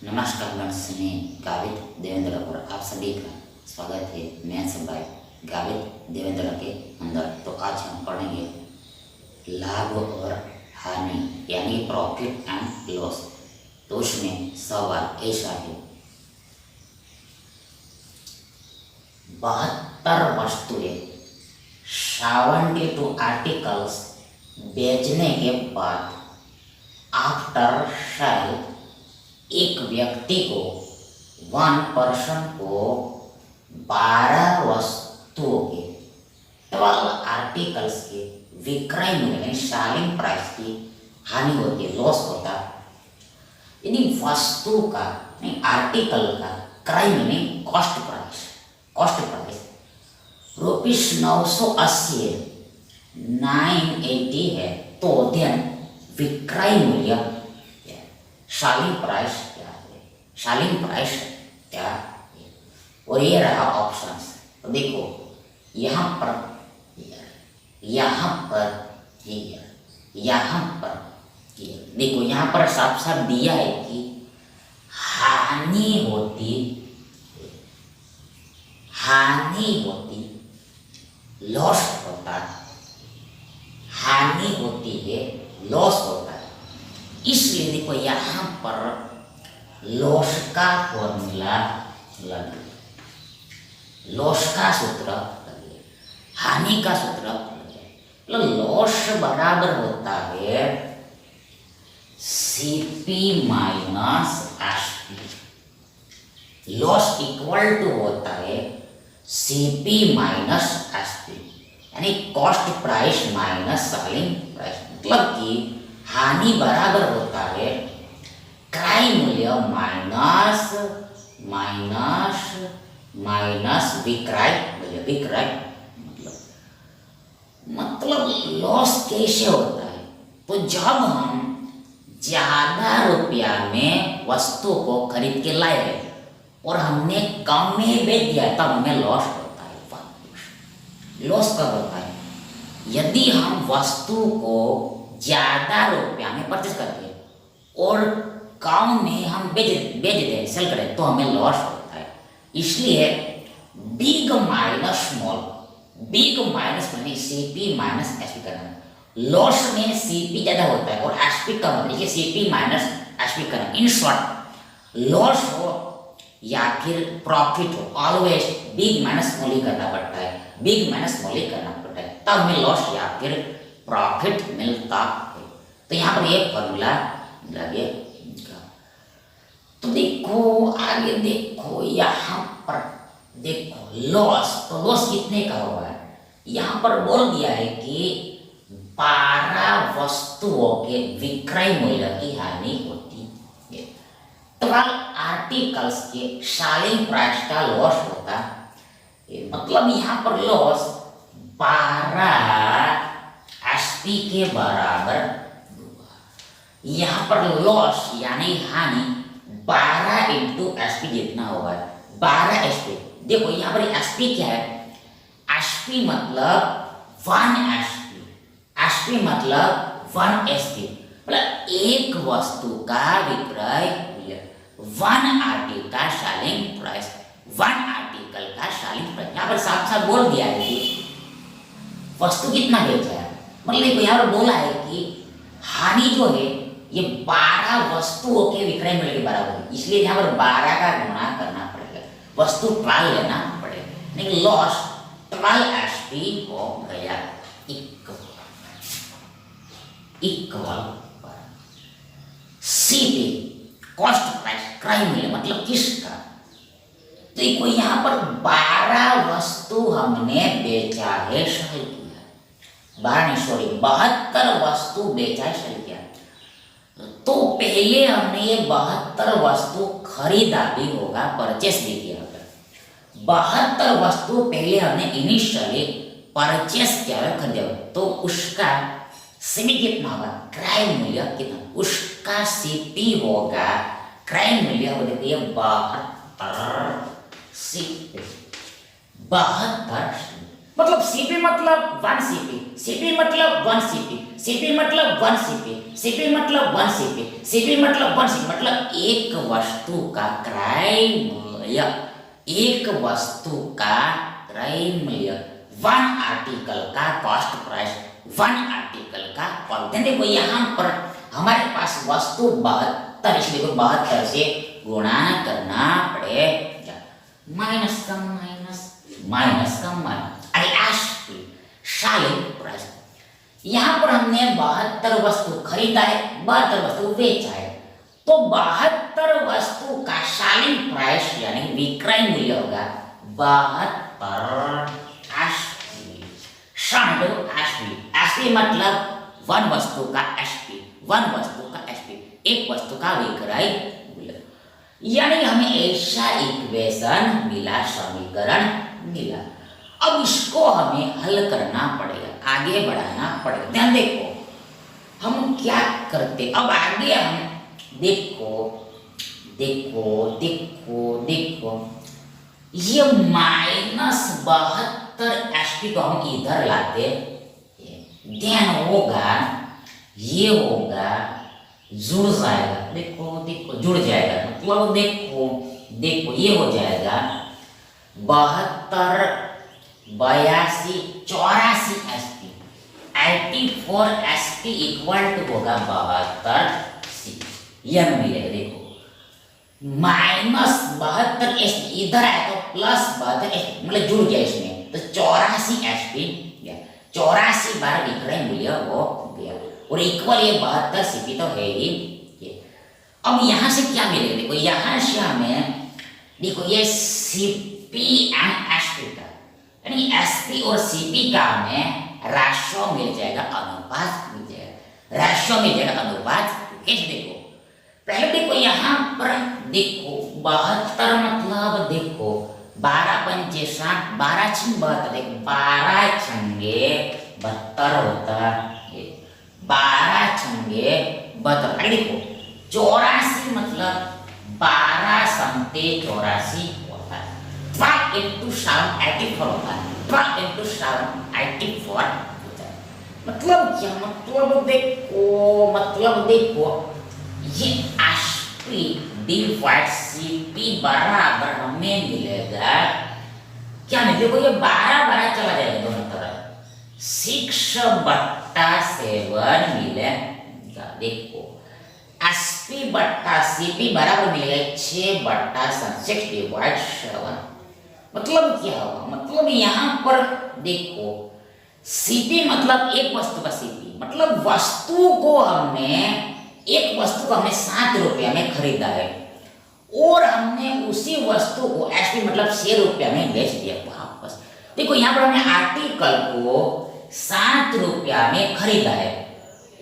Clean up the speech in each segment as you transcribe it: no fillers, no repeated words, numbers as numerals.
नमस्कार फ्रेंड्स, मैं गावित देवेंद्र पर आप सभी का स्वागत है। मैथ्स बाय गावित देवेंद्र के अंदर। तो आज हम पढ़ेंगे लाभ और हानि यानी प्रॉफिट एंड लॉस। तो उसमें सवाल ऐसा है, 72 वस्तुएं 72 आर्टिकल्स बेचने के बाद आफ्टर सेल एक व्यक्ति को 1 पर्सन को 12 वस्तुओं के 12 आर्टिकल्स के विक्रय मूल्य में सेलिंग प्राइस की हानि होती है, लॉस होता है। यानी वस्तु का नहीं, आर्टिकल का क्रय में कॉस्ट प्राइस ₹980 है, 980 है, तो देन विक्रय मूल्य सेलिंग प्राइस क्या है। और ये रहा ऑप्शंस। तो देखो यहाँ पर देखो यहाँ पर साफ साफ दिया है कि हानि होती लॉस होता है, हानि होती है लॉस होता है। इसलिए देखो यहाँ पर लॉस का फॉर्मूला लगे, लॉस का सूत्र लगे, हानि का सूत्र लगे। तो लॉस बराबर होता है CP minus SP. Loss equal to होता है सीपी माइनस एसपी, यानी cost price minus selling price. मतलब कि हानि बराबर होता है क्रय मूल्य माइनस विक्रय मूल्य। मतलब लॉस कैसे होता है? तो जब हम ज्यादा रुपया में वस्तु को खरीद के लाए और हमने कम में बेच दिया तब हमें लॉस होता है। लॉस कब होता है? यदि हम वस्तु को ज्यादा रुपया में परचेज करते हैं और कम में हम बेच दे सेल करें तो हमें लॉस होता है। इसलिए big minus small, big minus माने सीपी माइनस एसपी करना। लॉस में सीपी ज्यादा होता है और एसपी कम होता है, इसलिए सीपी माइनस एसपी करना। इन शॉर्ट लॉस हो या फिर प्रॉफिट हो, ऑलवेज बिग माइनस स्मॉल ही करना पड़ता है, बिग माइनस स्मॉल ही करना पड़ता है, तब हमें लॉस या फिर प्रॉफिट मिलता है। तो यहाँ पर एक फॉर्मूला लगेगा। तो देखो आगे देखो, यहाँ पर देखो लॉस, तो लॉस कितने का होगा? यहाँ पर बोल दिया है कि 12 वस्तुओं के विक्रय मूल्य की हानि होती है। 12 आर्टिकल्स के सेलिंग प्राइस का लॉस होता है। मतलब यहाँ पर लॉस 12 एसपी के बराबर होगा। यहाँ पर लॉस यानी हानि 12 इंटू एसपी जितना होगा, 12 एसपी। देखो यहाँ पर एसपी क्या है? एसपी मतलब 1 एसपी, एसपी मतलब 1 एसपी, मतलब एक वस्तु का विक्रय मूल्य, 1 आर्टिकल का सेलिंग प्राइस, 1 आर्टिकल का सेलिंग प्राइस। यहाँ पर साफ साफ बोल दिया है कि वस्तु कितना बेचा है। मतलब देखो यहाँ पर बोला है कि हानि जो है ये 12 वस्तुओं के विक्रय मूल्य के बराबर है, इसलिए यहाँ पर 12 का गुणा करना पड़ेगा, वस्तु 12 लेना पड़ेगा। लेकिन लॉस 12 एसपी हो गया इक्वल सीपी कॉस्ट प्राइस क्रय मूल्य, मतलब किसका? तो देखो यहाँ पर 12 वस्तु हमने बेचा है, सेल किया, 72 वस्तु बेचा है, सेल किया। तो पहले हमने ये 72 वस्तु खरीदा भी होगा, परचेस भी किया होगा। 72 वस्तु पहले हमने इनिशियली परचेस किया है, खरीदा, तो उसका सीपी कितना होगा? क्रय मूल्य कितना? उसका सीपी होगा, क्रय मूल्य हो जाती है 72 सीपी, 72। मतलब सीपी मतलब 1 सीपी, सीपी मतलब 1 सीपी, सीपी मतलब 1 सीपी, सीपी मतलब 1 सीपी, सीपी मतलब 1 सीपी, मतलब एक वस्तु का क्रय मूल्य, एक वस्तु का क्रय मूल्य 1 आर्टिकल का कॉस्ट प्राइस, 1 आर्टिकल का कॉस्ट। देखो यहाँ पर हमारे पास वस्तु 72, इसलिए 72 से गुणा करना पड़ेगा, माइनस का माइनस, माइनस का माइनस, शालिक प्राइस। यहाँ पर हमने 72 वस्तु खरीदा है, 72 वस्तु बेचा है, तो 72 वस्तु का शालिक प्राइस यानी विक्रय मूल्य होगा 72 एसपी। एसपी मतलब 1 वस्तु का एसपी, 1 वस्तु का एसपी, एक वस्तु का विक्रय मूल्य। यानी हमें ऐसा इक्वेशन मिला, समीकरण मिला। अब इसको हमें हल करना पड़ेगा, आगे बढ़ाना पड़ेगा। ध्यान देखो हम क्या करते, अब आगे हम देखो देखो देखो देखो, ये -72 एसपी को हम इधर लाते, ध्यान होगा, ये होगा, जुड़ जाएगा, देखो देखो जुड़ जाएगा, मतलब देखो देखो ये हो जाएगा 72, 82, 84 एसपी, 84 एसपी इक्वल टू होगा 72 सी। यह मिलेगा, देखो -72 एसपी इधर आया तो +72 एसपी, मतलब जुड़ गया इसमें, तो 84 एसपी, 84 बार विक्रय मूल्य हो गया, और इक्वल ये 72 सीपी तो है ही ये। अब यहां से क्या मिलेगा, देखो यहां से हमें देखो ये सीपी एंड एसपी का, यानी एसपी और सीपी का हमें राशो मिल जाएगा, अनुपात मिल जाएगा, राशो मिल जाएगा, अनुपात। कैसे देखो, पहले देखो यहाँ पर देखो 72 मतलब देखो 12 पंचे 60, 12 छंग 72, देखो 12 छंगे 72 होता है, 12 छंगे 72। अरे देखो 84 मतलब 12 समते 84 होता है, 12 into 7 84 होता है, 12 into 7 84 होता है। मतलब क्या, मतलब देखो ये एसपी डिवाइड सीपी बराबर हमें मिलेगा क्या मिलेगा, देखो ये 12 चला जाएगा दोनों तरफ, 6/7 मिलेगा। देखो एसपी बट्टा सीपी बराबर मिलेगा 6/7, 6/7। मतलब क्या होगा, मतलब यहाँ पर देखो सीपी मतलब एक वस्तु का सीपी, मतलब वस्तु को हमने, एक वस्तु को हमने 7 रुपया में खरीदा है, और हमने उसी वस्तु को एसपी मतलब 6 रुपया में बेच दिया वापस। देखो यहाँ पर हमने आर्टिकल को 7 रुपया में खरीदा है,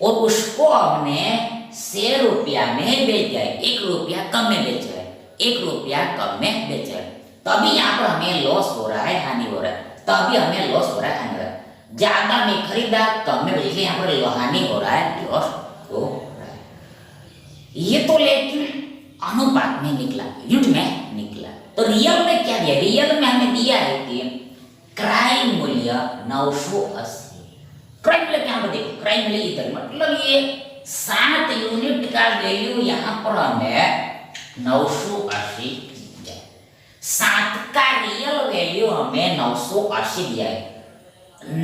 और उसको हमने 6 रुपया में बेच दिया है, 1 रुपया कम में बेचा है, 1 रुपया कम में बेचा है, तभी यहाँ पर हमें लॉस हो रहा है, हानि हो रहा है, तभी हमें लॉस हो रहा है, हानि हो रहा है। ज्यादा में खरीदा, कम में बेचा, यहाँ पर हानि हो रहा है, लॉस हो रहा है। ये तो लेकिन अनुपात में निकला, यूनिट में निकला। तो रियल में क्या दिया, रियल में हमें दिया है कि क्रय मूल्य 980। क्रय मूल्य क्या, देखो क्रय मूल्य इधर, मतलब ये 7 यूनिट का वैल्यू यहाँ पर हमें 980, 7 का रियल वैल्यू हमें 980 दिया है,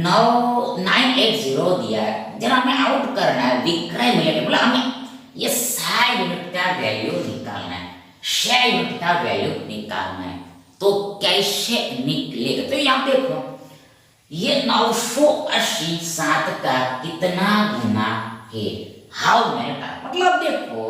980 दिया है। जब हमें आउट करना है विक्रय मूल्य, मतलब हमें ये 6 यूनिट का वैल्यू निकालना है, 6 यूनिट का वैल्यू निकालना है, तो कैसे निकलेगा। तो यहाँ देखो ये 980 7 का कितना गुना है, हाउ मैनी टाइम, मतलब देखो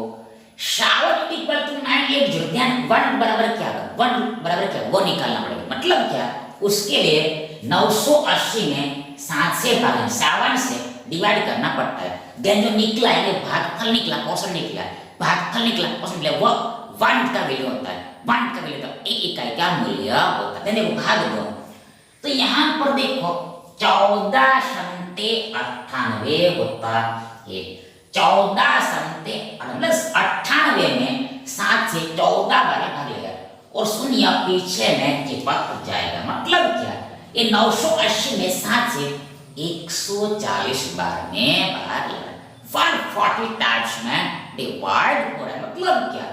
7 इक्वल टू 980, ध्यान 1 बराबर क्या है, 1 बराबर क्या, वो निकालना पड़ेगा। मतलब क्या, उसके लिए 980 में 7 से भाग 7 से डिवाइड करना पड़ता है, देन जो निकला है वो भागफल निकला, क्वेश्चन निकला, भागफल निकला, क्वेश्चन निकला, वो 1 का वैल्यू होता है, 1 का वैल्यू तो 1 इकाई का मूल्य होता है। देखो भाग दो, तो यहाँ पर देखो 14 संते 98 होता है, 14 संते 98 में 7 से 14 बार भागेगा, और शून्य पीछे में चिपक जाएगा। मतलब क्या, ये 980 में 7 से 140 बार में भाग ले, 140 टाइम्स में डिवाइड हो रहा है। मतलब क्या,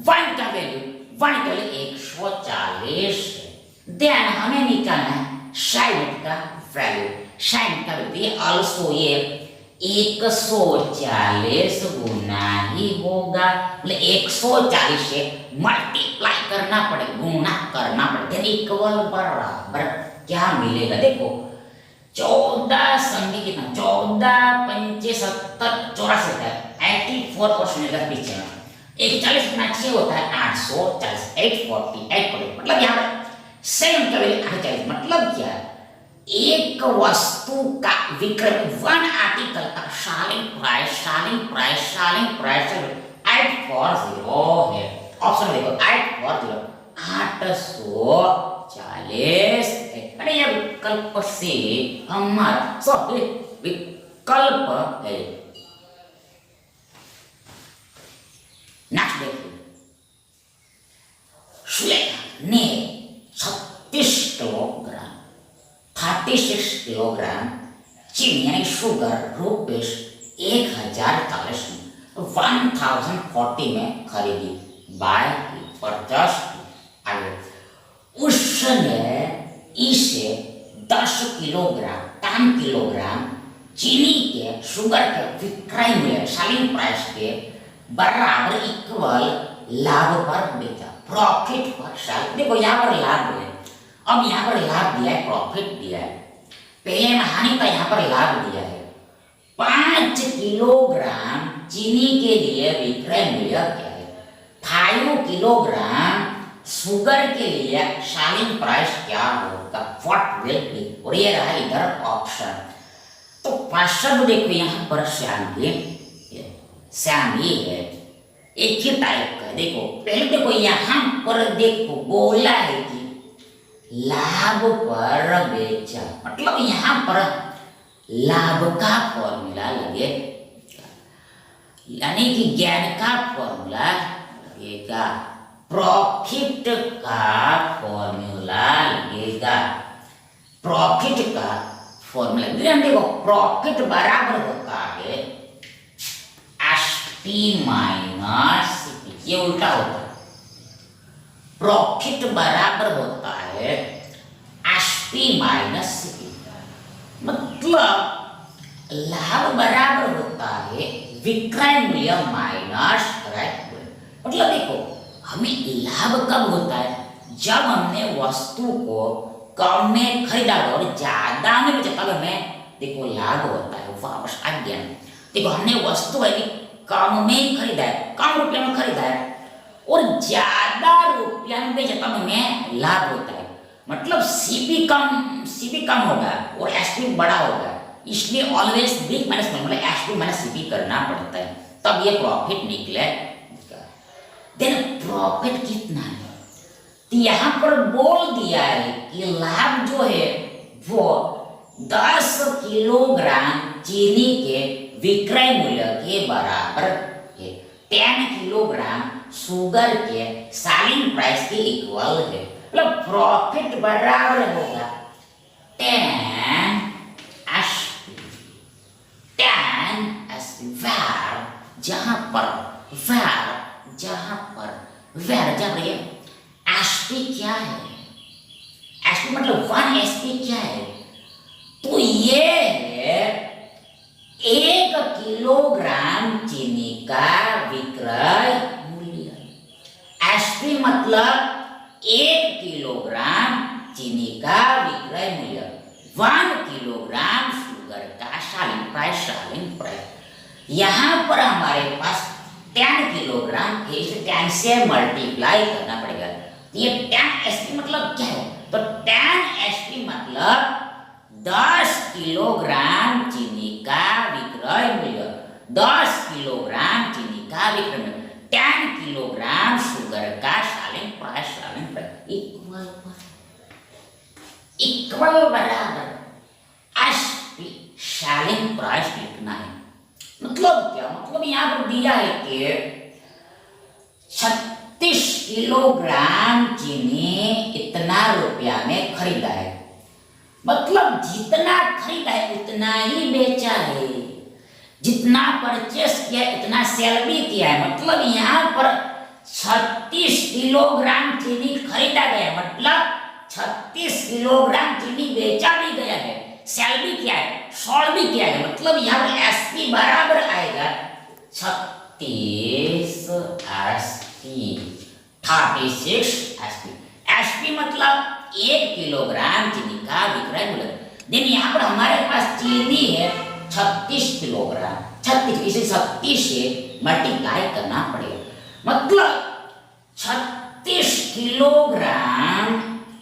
1 का वैल्यू 140 है। देन हमें निकालना है sin का वैल्यू। sin का वैल्यू ऑल्सो ये 140 गुना ही होगा, मतलब 140 से मल्टीप्लाई करना पड़ेगा, गुना करना पड़ेगा, इक्वल बराबर क्या मिलेगा। देखो 14 संख्या कितना, 14 पंचे 70 84 होता है, 84% मिलेगा पीछे में। 140 गुना 6 होता है 840, 848, मतलब यहाँ पर सेम का वैल्यू 840। मतलब क्या है, एक वस्तु का विक्रय 1 आर्टिकल का सेलिंग प्राइस 840 है। ऑप्शन देखो 840 840 है। अरे ये विकल्प से हमारा सब विकल्प है। नेक्स्ट देखिए, सुलेखा ने 36 किलोग्राम चीनी यानी शुगर रुपीस 1040 में खरीदी, बाय परचेस। आगे उसने इसे 10 किलोग्राम चीनी के शुगर के विक्रय मूल्य सेलिंग प्राइस के बराबर इक्वल लाभ पर बेचा, प्रॉफिट पर सेल। देखो यहाँ पर लाभ है, अब यहाँ पर लाभ दिया है, प्रॉफिट दिया है। पहले में हानि का, यहाँ पर लाभ दिया है। 5 किलोग्राम चीनी के लिए विक्रय मूल्य क्या है, 5 किलोग्राम शुगर के लिए सेलिंग प्राइस क्या होगा, व्हाट विल बी। और ये रहा इधर ऑप्शन। तो क्वेश्चन देखो यहाँ पर श्याम ये है, एक ही टाइप का। देखो पहले देखो यहाँ पर देखो बोला है कि लाभ पर बेचा, मतलब यहाँ पर लाभ का फॉर्मूला लगे, यानी कि ज्ञान का फॉर्मूला लगेगा, प्रॉफिट का फॉर्मूला लगेगा, प्रॉफिट का फॉर्मूला। देखो प्रॉफिट बराबर होता है SP माइनस CP, ये उल्टा होता है। प्रॉफिट बराबर होता है SP माइनस CP, मतलब लाभ बराबर होता है विक्रय मूल्य माइनस क्रय मूल्य। मतलब देखो हमें लाभ कब होता है, जब हमने वस्तु को कम में खरीदा और ज्यादा में बेचा, तब हमें देखो लाभ होता है। वापस आ गया, देखो हमने वस्तु है कम में खरीदा है, कम रुपया में खरीदा है और ज्यादा रुपया में बेचा, तब हमें लाभ होता है। मतलब सीपी कम होगा और एसपी बड़ा होगा, इसलिए ऑलवेज बिग माइनस मतलब एसपी माइनस सीपी करना पड़ता है, तब ये प्रॉफिट निकलेगा। देन प्रॉफिट कितना है, तो यहाँ पर बोल दिया है कि लाभ जो है वो 10 किलोग्राम चीनी के विक्रय मूल्य के बराबर है, 10 किलोग्राम शुगर के सेलिंग प्राइस के इक्वल है। मतलब प्रॉफिट बराबर होगा 10 SP वैर, जहां पर एसपी क्या है, एसपी मतलब 1 एसपी क्या है, तो ये है 1 किलोग्राम चीनी का विक्रय मूल्य। एसपी मतलब 1 किलोग्राम चीनी का विक्रय मूल्य, 1 किलोग्राम शुगर का सेलिंग प्राइस। यहाँ पर हमारे पास 10 किलोग्राम है, इसे 10 से मल्टीप्लाई करना पड़ेगा। ये 10 एसपी मतलब क्या है, तो 10 एसपी मतलब 10 किलोग्राम चीनी का विक्रय मूल्य, 10 किलोग्राम चीनी का विक्रय मूल्य, 10 किलोग्राम शुगर का सेलिंग प्राइस इक्वल बराबर एसपी सेलिंग प्राइस लिखना है। मतलब क्या, मतलब यहाँ पर दिया है कि 36 किलोग्राम चीनी इतना रुपया में खरीदा है, मतलब जितना खरीदा है उतना ही बेचा है, जितना परचेस किया है उतना सेल भी किया है। मतलब यहाँ पर 36 किलोग्राम चीनी खरीदा गया, मतलब 36 किलोग्राम चीनी बेचा भी गया है, सेल भी किया है, सोल्ड भी किया है। मतलब यहाँ पर एसपी बराबर आएगा 36 एसपी, 36 एसपी। एसपी मतलब 1 किलोग्राम चीनी का विक्रय मूल्य। देन यहाँ पर हमारे पास चीनी है 36 किलोग्राम, 36 इसे 36 से मल्टीप्लाई करना पड़ेगा। मतलब 36 किलोग्राम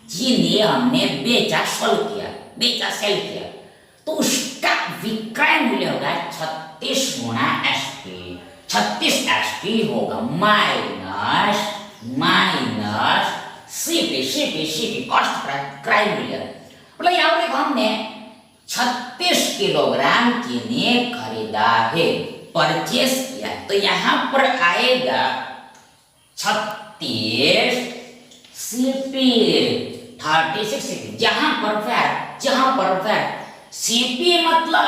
चीनी हमने बेचा, सेल किया, बेचा सेल किया, तो उसका विक्रय मूल्य होगा 36 गुणा एसपी। 36 एसपी होगा माइनस सीपी कॉस्ट क्रय मूल्य। मतलब यहाँ पर देखो हमने 36 किलोग्राम चीनी खरीदा है, परचेस किया, तो यहाँ पर आएगा 36 सीपी, 36 सीपी। जहां पर सीपी मतलब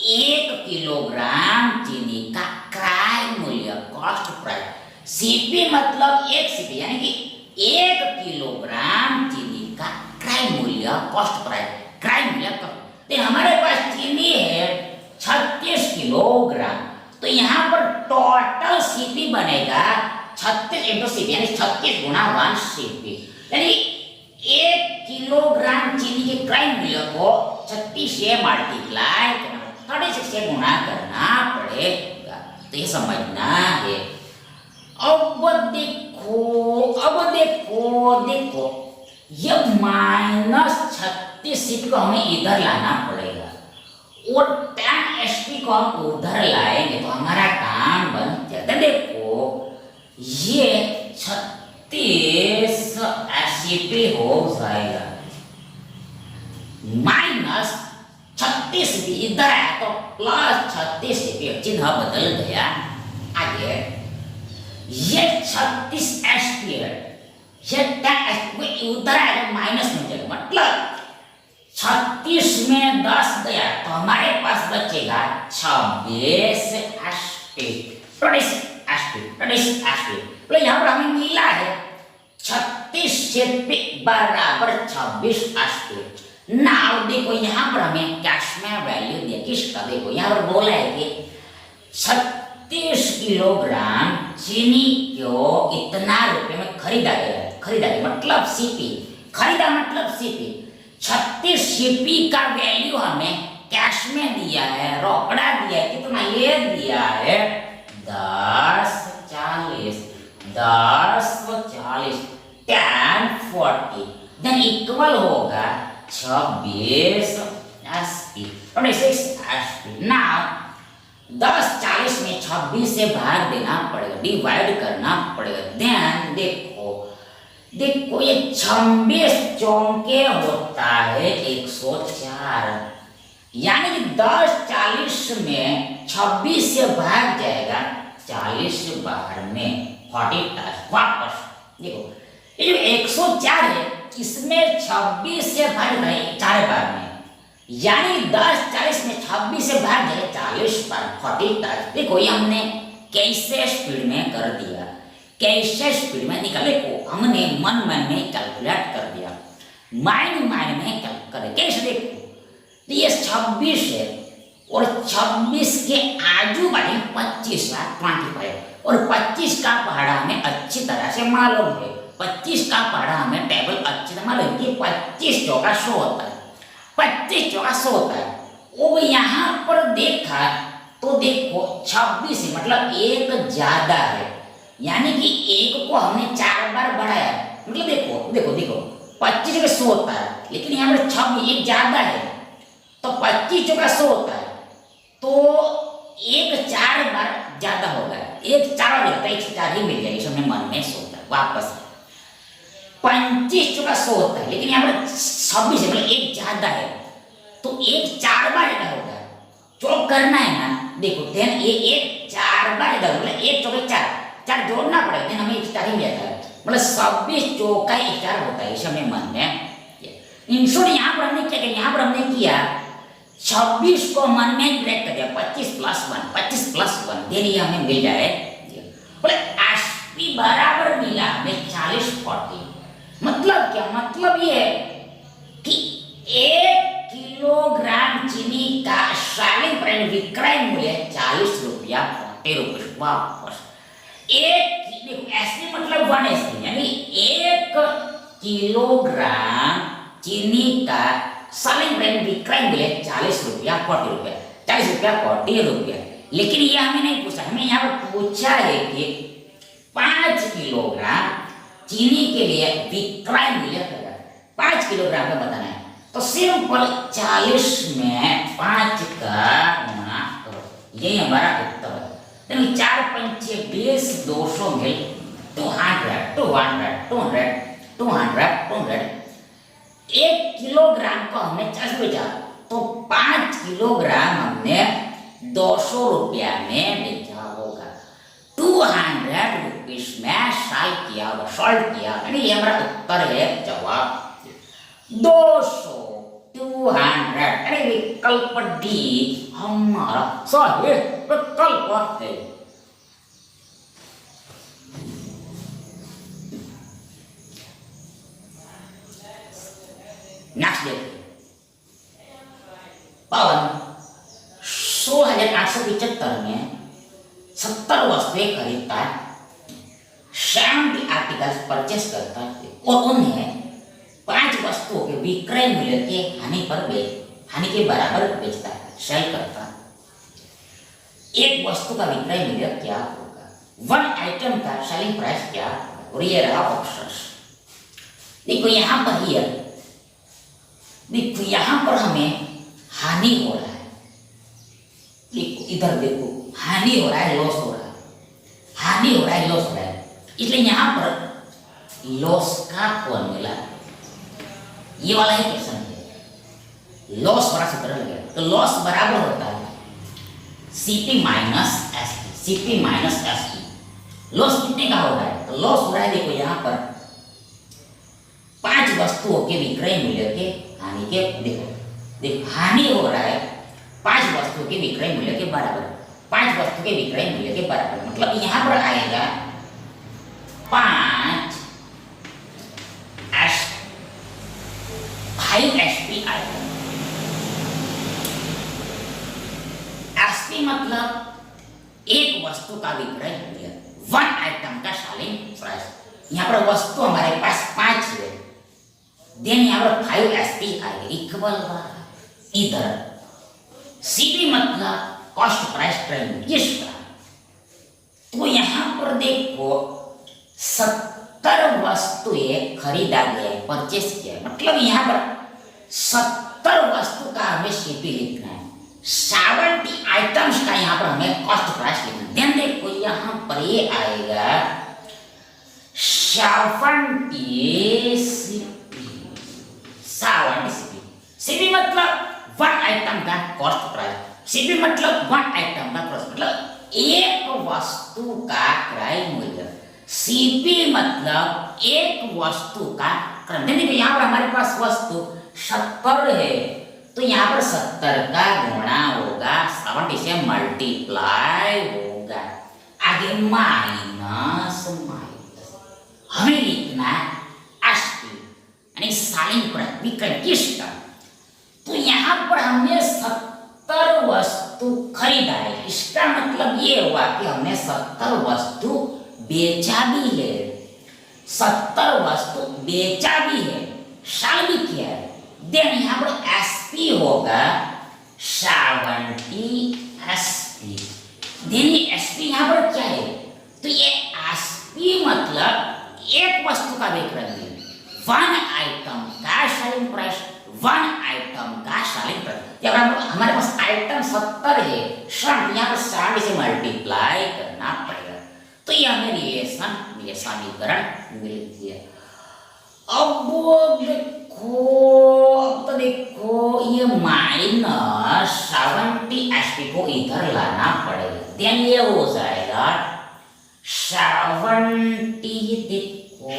1 किलोग्राम चीनी का क्रय मूल्य, कॉस्ट प्राइस। सीपी मतलब 1 सीपी यानी कि 1 किलोग्राम चीनी का क्रय मूल्य, कॉस्ट प्राइस, क्रय मूल्य। तो हमारे पास चीनी है 36 किलोग्राम, तो यहाँ पर टोटल सीपी बनेगा 36 इंटू सीपी यानी 36 गुणा 1 सीपी, यानी 1 किलोग्राम चीनी के क्रय मूल्य को 36 से मल्टीप्लाई करना, 36 से गुणा करना पड़ेगा। तो ये समझना है। अब देखो ये -36 सीपी को हमें इधर लाना पड़ेगा और 10 एसपी को हम उधर लाएंगे तो हमारा काम बन जाता। देखो ये 36 एसपी हो जाएगा, -36 सीपी इधर आया तो +36 सीपी, चिन्ह बदल गया। आगे ये 36 एसपी है, ये 10 एसपी उधर आएगा माइनस में जाएगा, मतलब 36 में 10 गया तो हमारे पास बचेगा 26 एसपी, 26 एसपी। तो यहाँ पर हमें मिला है 36 सीपी बराबर 26 एसपी। नाउ देखो यहाँ पर हमें कैश में वैल्यू दिया किसका, देखो यहाँ पर बोला है कि 36 किलोग्राम चीनी को इतना रुपए में खरीदा गया, मतलब सीपी, खरीदा मतलब सीपी। 36 सीपी का वैल्यू हमें कैश में दिया है, रोकड़ा दिया है, कितना ये दिया है 10 40, 10 40, देन इक्वल होगा 26 एसपी, 26 एसपी। नाउ 10 40 में 26 से भाग देना पड़ेगा, डिवाइड करना पड़ेगा। देन देखो ये 26 चौके होता है 104, यानी कि 10 40 में 26 से भाग जाएगा, 40 बाहर में 40 वापस। देखो ये जो 104 है इसमें 26 से भाग रहे 4 बार में, यानी 10 40 में 26 से भाग जाए 40 बार 40। देखो ये हमने कैसे स्पीड में कर दिया, कैसे स्पीड में निकाले को हमने मन में कैलकुलेट कर दिया, माइंड में कैलकुलेट कर। कैसे देखो तो ये 26 है और 26 के आजू बाजू 25 और 25 का पहाड़ा हमें अच्छी तरह से मालूम है, 25 का पहाड़ा हमें टेबल अच्छी तरह मालूम है कि 25 चौका 100 होता है, 25 चौका 100 होता है। वो यहाँ पर देखा तो देखो 26 मतलब एक ज्यादा है, यानी कि एक को हमने 4 बार बढ़ाया, मतलब देखो 25 का 100 होता है, लेकिन यहाँ पर 26 एक ज्यादा है तो 25 चौका 100 होता है, तो एक 4 बार ज्यादा होगा, एक 4 बार होता है, 104 ही मिल जाएगी, हमने मन में सोचा वापस 25 चौका 100 होता है, लेकिन यहाँ पर 26 है मतलब एक ज्यादा है तो एक 4 बार ज्यादा होगा, चौक करना है ना। देखो देन ये एक 4 बार ज्यादा मतलब एक चौके 4 जोड़ना पड़ेगा, देन हमें 1 4 ही मिल जाता है, मतलब 26 चौका 1 4 होता है, इसे हमें मन में। इंश्योर यहाँ पर हमने क्या किया, यहाँ पर हमने किया 26 को मन में ब्रेक कर दिया, 25+1 देन ये हमें मिल जाए, बोले एसपी बराबर मिला हमें 40/40। मतलब क्या, मतलब ये कि 1 किलोग्राम चीनी का सेलिंग प्राइस विक्रय मूल्य 40 रुपया 40 रुपये वापस। एसपी मतलब 1 एसपी, यानी 1 किलोग्राम चीनी का सेलिंग प्राइस विक्रय मूल्य 40 रुपया 40 रुपया, 40 रुपया 40 रुपया। लेकिन ये हमें नहीं पूछा, हमें यहाँ पर पूछा है कि 5 किलोग्राम चीनी के लिए विक्रय मूल्य क्या है, 5 किलोग्राम का बताना है। तो सिंपल 40 में 5 का गुणा करो, यही हमारा उत्तर है। तो 4 पंचे 20, 200 मिल 200। 1 किलोग्राम को हमने 40 बेचा, तो 5 किलोग्राम हमने 200 रुपया में बेचा होगा। 200 रुपीस में सॉल्व किया, यानी ये हमारा उत्तर है, जवाब 200 200। अरे विकल्प डी हमारा सही विकल्प है। नेक्स्ट देखिए, पवन 16,875 में 70 वस्तुएं खरीदता है, 70 आर्टिकल्स परचेस करता है और उन्हें 5 वस्तुओं के विक्रय मूल्य के हानि के बराबर बेचता है, सेल करता है। एक वस्तु का विक्रय मूल्य क्या होगा, 1 आइटम का सेलिंग प्राइस क्या होगा, और ये रहा ऑप्शंस। देखो यहाँ पर देखो यहाँ पर हमें हानि हो रहा है, देखो इधर देखो हानि हो रहा है, लॉस हो रहा है, हानि हो रहा है, लॉस हो रहा है, इसलिए यहाँ पर लॉस का फॉर्मूला ये वाला ही क्वेश्चन है, लॉस बड़ा सूत्र लगेगा। तो लॉस बराबर होता है सीपी माइनस एसपी। लॉस कितने का हो रहा है, तो लॉस हो रहा है, देखो यहाँ पर 5 वस्तुओं के विक्रय मूल्य के हानि के, देखो हानि हो रहा है 5 वस्तुओं के विक्रय मूल्य के बराबर, 5 वस्तु के विक्रय मूल्य के बराबर, मतलब यहाँ पर आएगा 5 एसपी आएगा। एसपी मतलब एक वस्तु का विक्रय मूल्य, 1 आइटम का सेलिंग प्राइस। यहाँ पर वस्तु हमारे पास 5 है, देन यहाँ पर 5 एसपी आएगा इक्वल इधर। सीपी मतलब कॉस्ट प्राइस ट्रेंड किसका, तो यहाँ पर देखो 70 वस्तुएं खरीदा गया, परचेस किया, मतलब यहाँ पर 70 वस्तु का हमें सीपी लिखना है, 70 आइटम्स का यहाँ पर हमें कॉस्ट प्राइस लिखना है। देन देखो यहाँ पर ये आएगा 70 सीपी मतलब 1 आइटम का कॉस्ट प्राइस, सीपी मतलब 1 आइटम का कॉस्ट, मतलब एक वस्तु का क्रय मूल्य। सीपी मतलब एक वस्तु का क्रय। देखिए यहाँ पर हमारे पास वस्तु 70 है, तो यहाँ पर 70 का गुणा होगा, 70 से मल्टीप्लाई होगा, आगे माइनस हमें लिखना है एसपी यानी सेलिंग प्राइस, विक्रय किसका। तो यहाँ पर हमने 70 वस्तु खरीदा है, इसका मतलब ये हुआ कि हमने 70 वस्तु बेचा भी है, 70 वस्तु बेचा भी है, सेल भी किया है। देन यहाँ पर एसपी होगा 70 एसपी। देन ये एसपी यहाँ पर क्या है, तो ये एसपी मतलब एक वस्तु का विक्रय मूल्य, 1 आइटम का सेलिंग प्राइस, 1 आइटम का सेलिंग प्राइस। अगर हमारे पास आइटम 70 है, श्रम यहाँ पर 60 से मल्टीप्लाई करना पड़ेगा, तो ये हमें रिलेशन ये समीकरण मिल गया। अब देखो ये माइनस 70 एसपी को इधर लाना पड़ेगा, देन ये हो जाएगा 70 देखो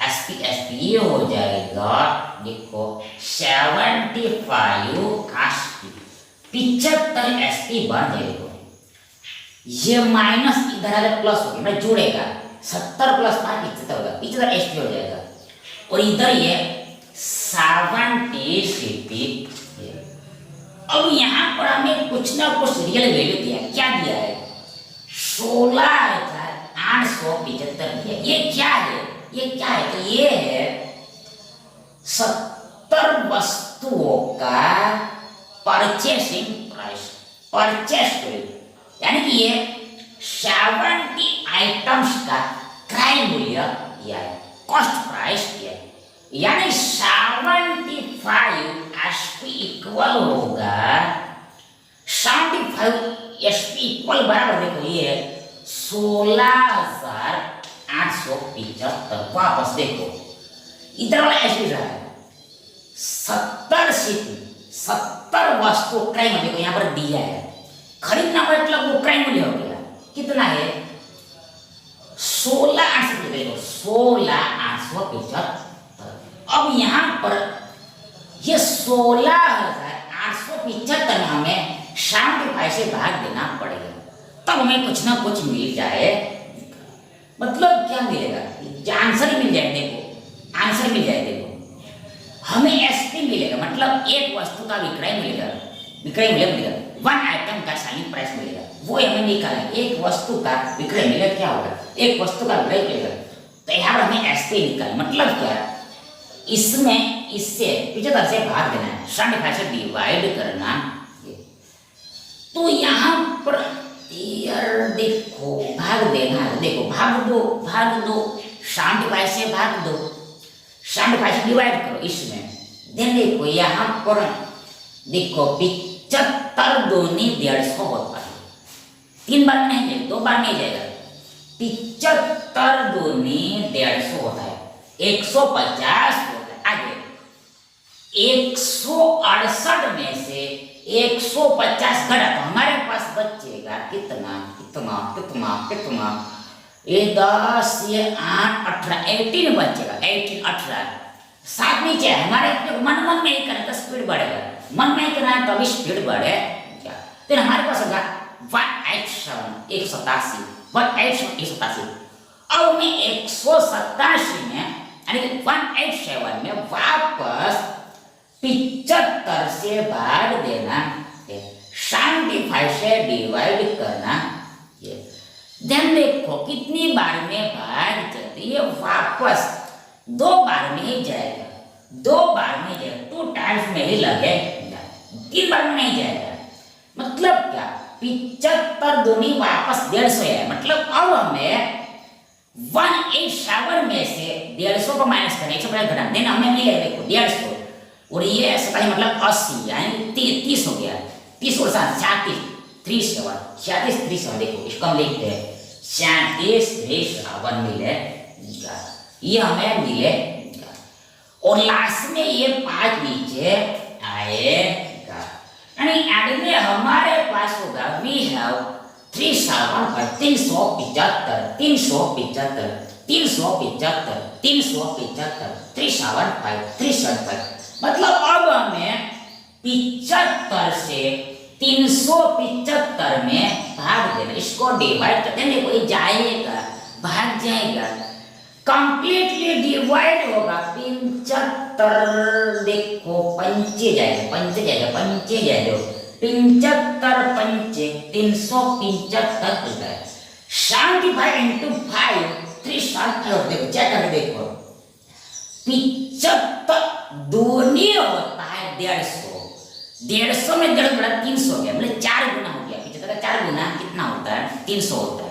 एसपी ये हो जाएगा, देखो 75 एसपी 75 एसपी बन जाएगा। ये माइनस इधर आगे प्लस हो गया, मतलब जुड़ेगा 70 प्लस 5 75 होगा, 75 एसपी हो जाएगा। और इधर ये 70 सीपी। अब यहाँ पर हमें कुछ ना कुछ रियल वैल्यू दिया, क्या दिया है 16,875 दिया। ये क्या है, ये क्या है, तो ये है 70 वस्तुओं का परचेसिंग प्राइस, परचेस प्राइस, यानी कि ये 70 आइटम्स का क्रय मूल्य दिया है, कॉस्ट प्राइस दिया है। यानी 75 एसपी इक्वल होगा 75 एसपी इक्वल बराबर देखो ये 16,875। वापस देखो इधर वाला एसपी रहा है 70 सीपी 70 वस्तु क्रय मूल्य देखो यहाँ पर दिया है, खरीदना मतलब वो क्रय मूल्य हो गया कितना है 16,875 देखो 16,875। अब यहाँ पर ये 16,875 में हमें 75 से भाग देना पड़ेगा, तब हमें कुछ ना कुछ मिल जाए। मतलब क्या मिलेगा, आंसर ही मिल जाए। देखो आंसर मिल जाए, देखो हमें एसपी मिलेगा, मतलब एक वस्तु का विक्रय मिलेगा, विक्रय मूल्य मिलेगा, वन आइटम का सेलिंग प्राइस मिलेगा, वो हमें निकालना है। एक वस्तु का विक्रय मूल्य क्या होगा, एक वस्तु का विक्रय मिलेगा, तो यहाँ पर हमें एसपी निकालना। मतलब क्या, इसमें इससे 75 से भाग देना है, 75 से डिवाइड करना। तो यहाँ पर यार देखो भाग देना है, देखो भाग दो 75 से भाग दो, 75 से डिवाइड करो इसमें। देन देखो यहाँ पर देखो 75 दूनी 150 होता है, 3 बार नहीं जाएगा, 2 बार नहीं जाएगा। 75 दूनी 150 होता है, 150 होता है। आगे 168 में से 150 घटा तो हमारे पास बचेगा कितना कितना कितना कितना, ये 10 ये 8 18 18 बचेगा, 18 18 साथ नीचे हमारे मन मन में ही करना तो स्पीड बढ़ेगा, मन में ही करना है तभी स्पीड बढ़ेगा। फिर हमारे पास होगा 187 187 187। अब मैं 187 में यानी कि 187 में वापस 75 से भाग देना, 75 से डिवाइड करना। देन देखो कितनी बार में भाग जाती है, वापस 2 बार में ही जाएगा, 2 बार में जाएगा, 2 टाइम्स में ही लगेगा, 3 बार में नहीं जाएगा। मतलब क्या 75 दूनी वापस 150 है, मतलब अब हमें 187 में से 150 को माइनस करना, 150 घटा देना, हमें मिलेगा देखो 150 और ये 27 मतलब 80 यानी 30 हो गया, 30 और 37 37 37 37 देखो इसको हम लिखते हैं 37 37 मिलेगा, ये हमें मिलेगा। और लास्ट में ये 5 नीचे आएगा, यानी एंड में हमारे पास होगा वी हैव 375 375 375 375 375 375 375। मतलब अब हमें 75 से 375 में भाग देना, इसको डिवाइड करते हैं। देखो ये जाएगा भाग जाएगा, कंप्लीटली डिवाइड होगा 75 देखो पंचे जाएगा 75 पंचे 375 होता है। 75 into 5 375 देखो चेक करके देखो 75 दूनी होता है 150 में 150 बड़ा 300 हो गया, मतलब 4 गुना हो गया। 75 का 4 गुना कितना होता है 300 होता है।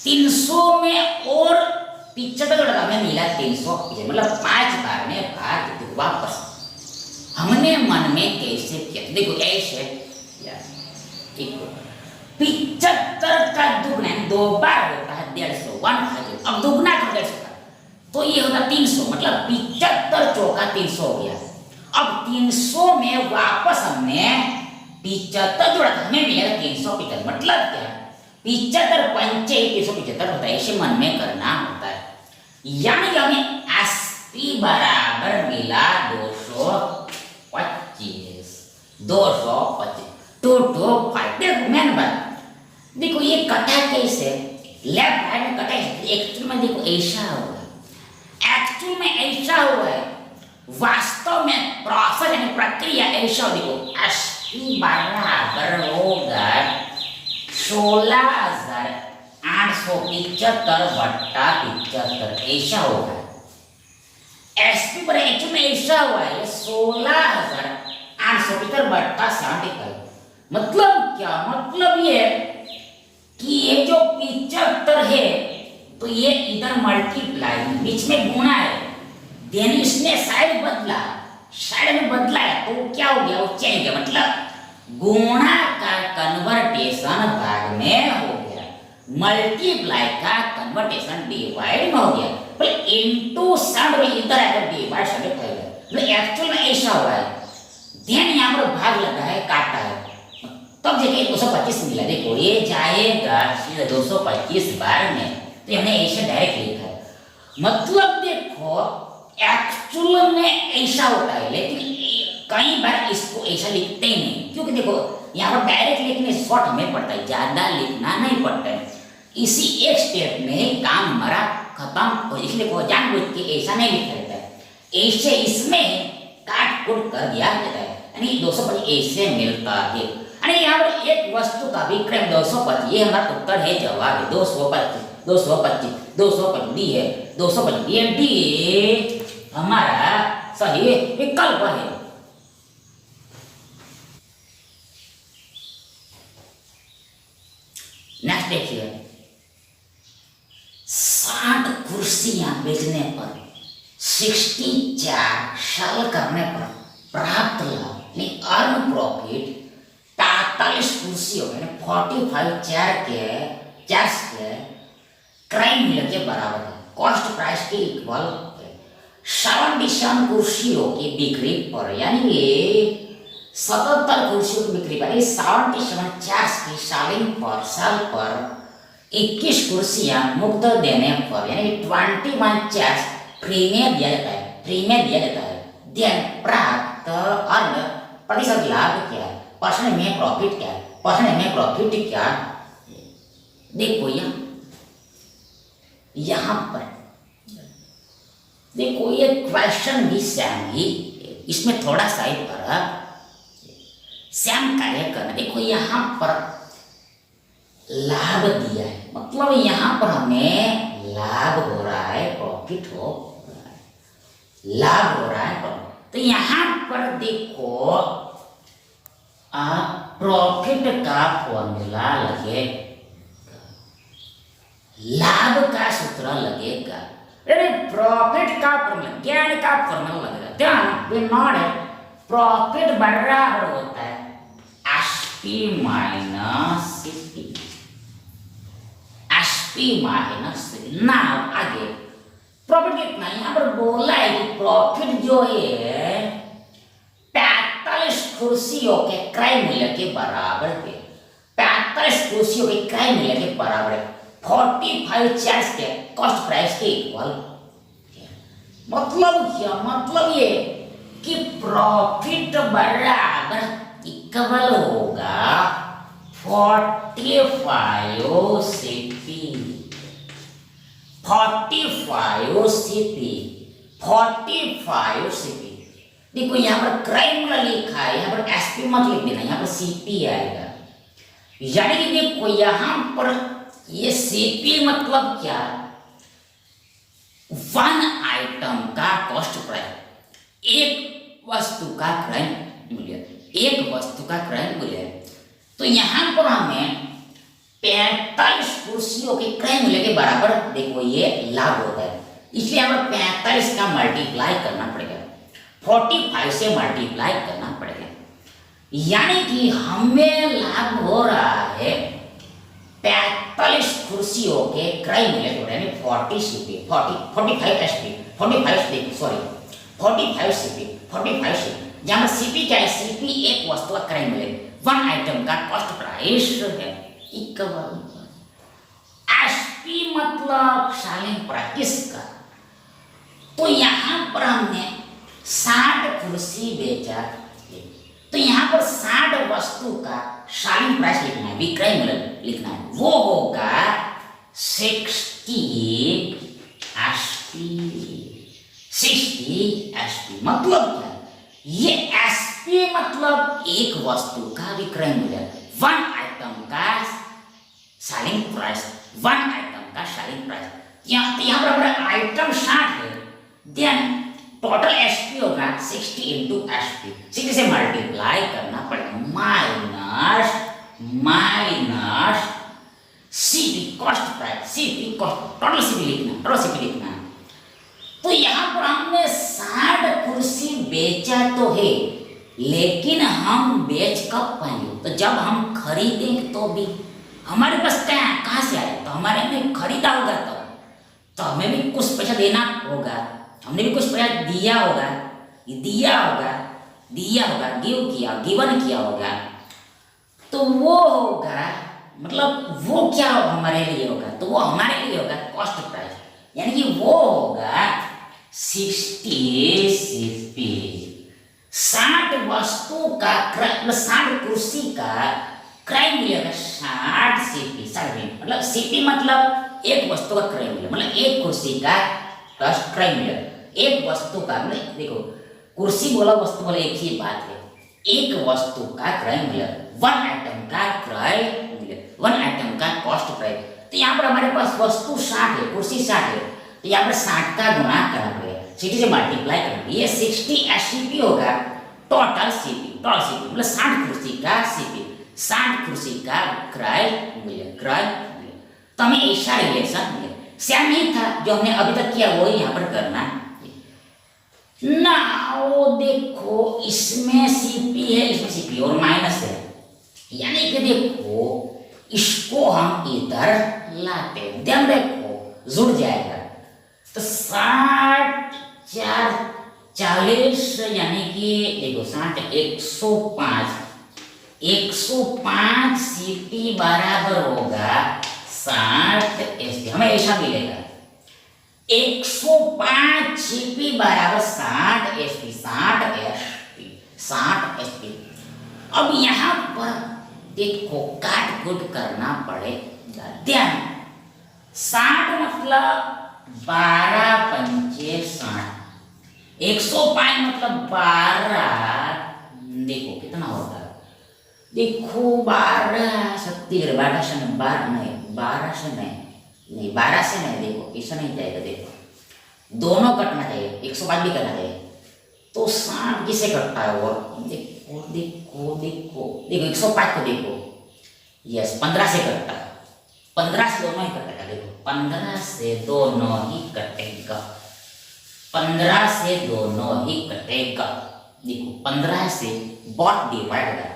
300 में और 75 का हमें मिला 300, मतलब 5 बार में भाग दो। वापस हमने मन में कैसे किया देखो ऐसे, ठीक है 75 का दुगना 2 बार होता है 150 150, अब दुगना कर 150 का तो ये होता 300, मतलब 75 चौका 300 हो गया। अब 300 में वापस हमने 75 जोड़ा था, हमें मिलेगा 375, मतलब क्या 75 पंचे 375 होता है, इसे मन में करना होता है। यानी कि हमें एसपी बराबर मिला 200। कटा कैसे, लेफ्ट राइट में कटा एक्चुअल में देखो ऐसा हुआ है, एक्चुअल में ऐसा हुआ है, वास्तव में प्रोसेस यानी प्रक्रिया ऐसा देखो एसपी बराबर होगा 16,875 बट्टा 75 ऐसा होगा। एसपी पर एक्चुअल में ऐसा हुआ है 16,875 बट्टा 75। मतलब क्या, मतलब ये कि ये जो 75 है तो ये इधर मल्टीप्लाई बीच में गुणा है, देन इसने साइड बदला, साइड में बदला है तो क्या हो गया, वो चेंज है, मतलब गुणा का कन्वर्टेशन भाग में हो गया, मल्टीप्लाई का कन्वर्टेशन डिवाइड में हो गया, पर इनटू सब इधर आकर डिवाइड सब हो गया। मतलब एक्चुअल में ऐसा हुआ है, देन यहाँ पर भाग लगा है, काटा है, तब देखिए 225 मिला। देखो ये जाएगा 225 बार में, तो हमने ऐसे डायरेक्ट लिखा है। मतलब देखो एक्चुअल में ऐसा होता है, लेकिन कई बार इसको ऐसा लिखते ही नहीं, क्योंकि देखो यहाँ पर डायरेक्ट लिखने से शॉर्ट हमें पड़ता है, ज्यादा लिखना नहीं पड़ता है। इसी एक स्टेप में ही काम हमारा खत्म हो, इसलिए को जानबूझ के ऐसा नहीं लिखा रहता है, ऐसे इसमें काट कूट कर दिया जाता है, यानी 225 ऐसे मिलता है। यहाँ पर एक वस्तु का विक्रय 225, ये हमारा उत्तर है, जवाब है 225, 225, 225 डी है, 225 डी हमारा सही विकल्प है। नेक्स्ट देखिए, 60 कुर्सियां बेचने पर 64 साल करने पर प्राप्त लाभ अर्न प्रॉफिट 45 कुर्सियों में 45 चार के क्रय मूल्य के बराबर है, कॉस्ट प्राइस के इक्वल है। 77 कुर्सियों की बिक्री पर, यानी 77 कुर्सियों की बिक्री पर 77 चार्ज की सालिंग पर साल पर 21 कुर्सियां मुफ्त देने पर, यानी 21 चार्ज फ्री में दिया जाता है, फ्री में दिया जाता है। देन प्राप्त अर्न प्रतिशत लाभ क्या है, परसेंट में प्रॉफिट क्या है, परसेंट में प्रॉफिट क्या। देखो यहाँ पर देखो ये क्वेश्चन भी सेम ही, इसमें थोड़ा सा ही फर्क, सेम कार्य करना। देखो यहाँ पर लाभ दिया है, मतलब यहाँ पर हमें लाभ हो रहा है, प्रॉफिट हो रहा है, लाभ हो रहा है प्रॉफिट। तो यहाँ पर देखो प्रॉफिट का फॉर्मूला लगेगा, लाभ का सूत्र लगेगा, अरे प्रॉफिट का फॉर्मूला, ज्ञान का फॉर्मूला लगेगा, ध्यान नॉट है। प्रॉफिट बराबर होता है SP minus CP, SP minus ना। आगे प्रॉफिट कितना, यहाँ पर बोला है कि प्रॉफिट जो है 45 कुर्सियों के क्रय मूल्य के बराबर है, 45 कुर्सियों के क्रय मूल्य के बराबर है, 45 चार्ज के कॉस्ट प्राइस के इक्वल। मतलब क्या, मतलब ये कि प्रॉफिट बराबर इक्वल होगा 45 सीपी, 45 सीपी, 45 सीपी। देखो यहाँ पर क्रय मूल्य लिखा है, यहाँ पर एसपी मत लिख देना, यहाँ पर सीपी आएगा। यानी कि देखो यहाँ पर ये सीपी मतलब क्या, वन आइटम का कॉस्ट प्राइस, एक वस्तु का क्रय मूल्य, एक वस्तु का क्रय मूल्य। तो यहाँ पर हमें 45 कुर्सियों के क्रय मूल्य के बराबर देखो ये लाभ होता है, इसलिए यहाँ पर 45 का मल्टीप्लाई करना पड़ेगा, 45 से मल्टीप्लाई करना पड़ेगा, यानी कि हमें लाभ हो रहा है 45 कुर्सियों के क्रय मूल्य को, यानी 40 CP, 45 SP, 45 sorry 45 CP, 45 CP. जहाँ सीपी क्या है, सीपी एक वस्तु का क्रय मूल्य, वन आइटम का कॉस्ट प्राइस है, इक्वल एसपी मतलब सालिंग प्राइस का। तो यहाँ पर हमने 60 कुर्सी बेचा, तो यहाँ पर 60 वस्तु का सेलिंग प्राइस लिखना है, विक्रय मूल्य लिखना है, वो होगा 60 एसपी। 60 एसपी मतलब क्या? ये एसपी मतलब एक वस्तु का विक्रय मूल्य, वन आइटम का सेलिंग प्राइस, वन आइटम का सेलिंग प्राइस। यहाँ पर हमारा आइटम 60 है, देन टोटल एसपी होगा 60 इंटू एसपी, 60 से मल्टीप्लाई करना पड़ेगा, minus CP cost price, CP cost, total CP लिखना। तो यहाँ पर हमने 60 कुर्सी बेचा तो है, लेकिन हम बेच कब पाएंगे? तो जब हम खरीदेंगे तो भी हमारे पास कहाँ से आए? तो हमारे में खरीदा होगा तो हमें भी कुछ पैसा देना होगा, हमने भी कुछ पैसा दिया होगा, गिवन किया होगा, तो वो होगा, मतलब वो क्या हमारे लिए होगा? तो वो हमारे लिए होगा कॉस्ट प्राइस, यानी कि वो होगा 60 सीपी। 60 वस्तु का क्रय, 60 कुर्सी का क्रय मूल्य होगा 60 सीपी। मतलब सीपी मतलब एक वस्तु का क्रय मूल्य, मतलब एक कुर्सी का क्रय मूल्य, एक वस्तु का, मतलब देखो कुर्सी बोला वस्तु बोला एक ही बात है, एक वस्तु का क्रय मूल्य, वन आइटम का क्रय मूल्य, वन आइटम का कॉस्ट प्राइस। तो यहाँ पर हमारे पास वस्तु 60 है, कुर्सी 60 है, तो यहाँ पर 60 का गुणा करना पड़ेगा, 60 से मल्टीप्लाई करना, ये 60 एससीपी होगा, टोटल सीपी मतलब 60 कुर्सी का सीपी, 60 कुर्सी का क्रय मूल्य। तो हमें ऐसा रिलेशन मिले, सेम ही था जो हमने अभी तक किया, वो यहाँ पर करना ना। वो देखो इसमें सीपी है, इसमें सीपी और माइनस है, यानी कि देखो इसको हम इधर लाते हैं, ध्यान देखो जुड़ जाएगा। तो 60 4 40, यानी कि देखो 60 105 सीपी बराबर होगा 60 एसपी, हमें ऐसा मिलेगा 105 सीपी बराबर 60 एसपी, 60 एसपी। अब यहाँ पर देखो काट कुट करना पड़ेगा, ध्यान 60 मतलब 12 पंचे 60, 105 मतलब 12, देखो कितना होता है, देखो 12 शक्ति 12 से नहीं, 12 से नहीं, देखो ऐसा नहीं जाएगा, देखो दोनों कटना चाहिए, 105 भी करना चाहिए, तो 60 किसे कटता है वो, देखो 105 को देखो, यस 15 से कटता है, 15 से दोनों ही कटेगा, देखो 15 से दोनों ही कटेगा, 15 से दोनों ही कटेगा, देखो 15 से बहुत डिवाइड है,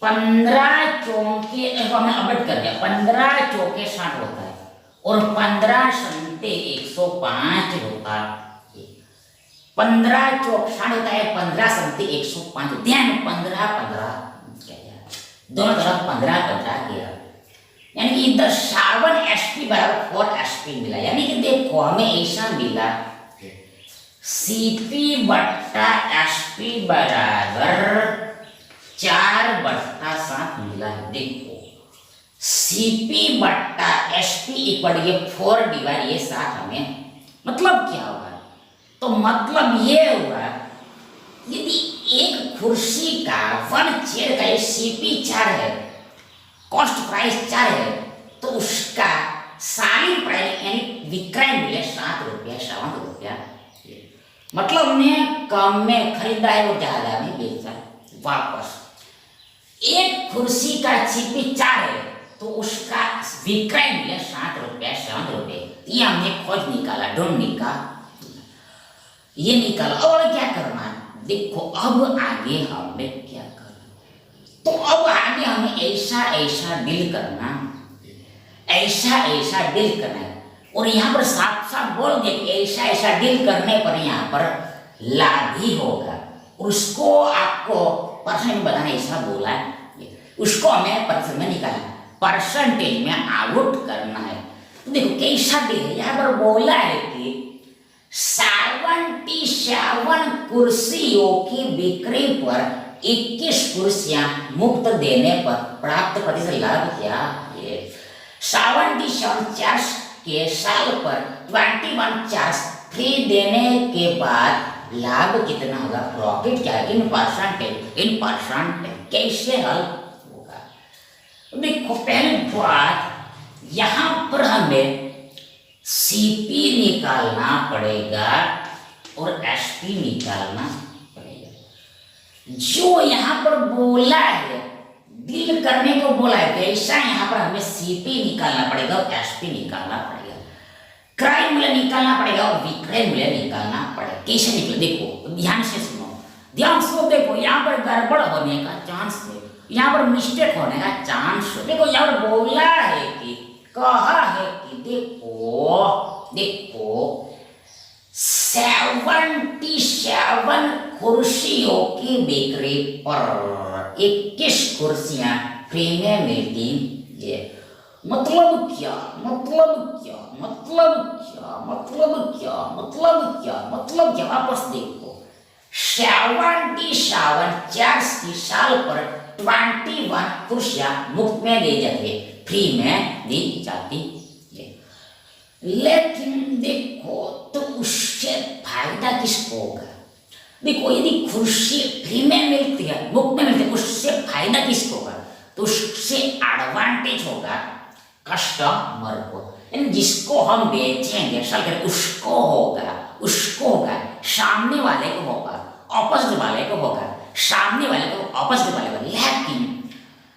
15 चौके हमें अपडेट कर दिया, 15 चौके 60 होता है और 15 संते 105 होता है, 15 चौक 60 होता है, 15 संते 105, ध्यान 15 दोनों तरफ 15 किया, यानी कि इधर 7 एसपी बराबर 4 एसपी मिला, यानी कि देखो हमें ऐसा मिला सीपी बट्टा एसपी बराबर 4/7 मिला है, देखो सीपी बट्टा एसपी इक्वल ये 4 डिवाइड ये 7, हमें मतलब क्या होगा? तो मतलब ये हुआ यदि एक कुर्सी का वन चेयर का सीपी 4 है, कॉस्ट प्राइस 4 है, तो उसका सेलिंग प्राइस यानी विक्रय मूल्य 7 रुपया, मतलब हमने कम में खरीदा है और ज्यादा में बेचा वापस। एक कुर्सी का सीपी 4 है तो उसका विक्रय मूल्य 7 रुपया, ये हमने खोज निकाला, ढूंढ ये निकाला। और क्या करना है? देखो अब आगे हमें क्या करना, तो अब आगे हमें ऐसा डील करना, ऐसा डील करना है, और यहाँ पर साफ साफ बोल दे ऐसा डील करने पर यहाँ पर लाभ ही होगा, उसको आपको परसेंट बनाना ऐसा बोला है, उसको हमें परसेंट में निकालना, परसेंटेज में आउट करना है। तो देखो कैसा डील है, यहाँ पर बोला है कि 77 कुर्सियों की बिक्री पर 21 कुर्सियां मुफ्त देने पर प्राप्त प्रतिशत लाभ क्या है? 77 चार्ज के साल पर 21 चार्ज फ्री देने के बाद लाभ कितना होगा? प्रॉफिट क्या है? इन परसेंटेज कैसे हल होगा? देखो पहली बात, यहां पर हमें सीपी निकालना पड़ेगा और एसपी निकालना पड़ेगा। जो यहां पर बोला है, डील करने को बोला है, वैसा यहां पर हमें सीपी निकालना पड़ेगा और एसपी निकालना पड़ेगा। क्रय मूल्य निकालना पड़ेगा और विक्रय मूल्य निकालना पड़ेगा। कैसे निकले? देखो ध्यान से सुनो, देखो यहाँ पर गड़बड़ होने का चांस है, यहाँ पर मिस्टेक होने का चांस है। देखो यहाँ पर बोला है कि, कहा है कि देखो 77 कुर्सियों की बिक्री पर 21 कुर्सियां फ्री में मिलती है। मतलब क्या? वापस देखो, 77 चार्ज की साल पर 21 कुर्सियां मुफ्त में दी जाती है, फ्री में दी जाती है। लेकिन देखो तो उससे फायदा किसको होगा? देखो यदि कुर्सी फ्री में मिलती है, मुफ्त में मिलती है, उससे फायदा किसको होगा? तो उससे एडवांटेज होगा कस्टमर को, यानी जिसको हम बेचेंगे उसको होगा, सामने वाले को होगा, ऑपोजिट वाले को होगा, सामने वाले को ऑपोजिट वाले को। लेकिन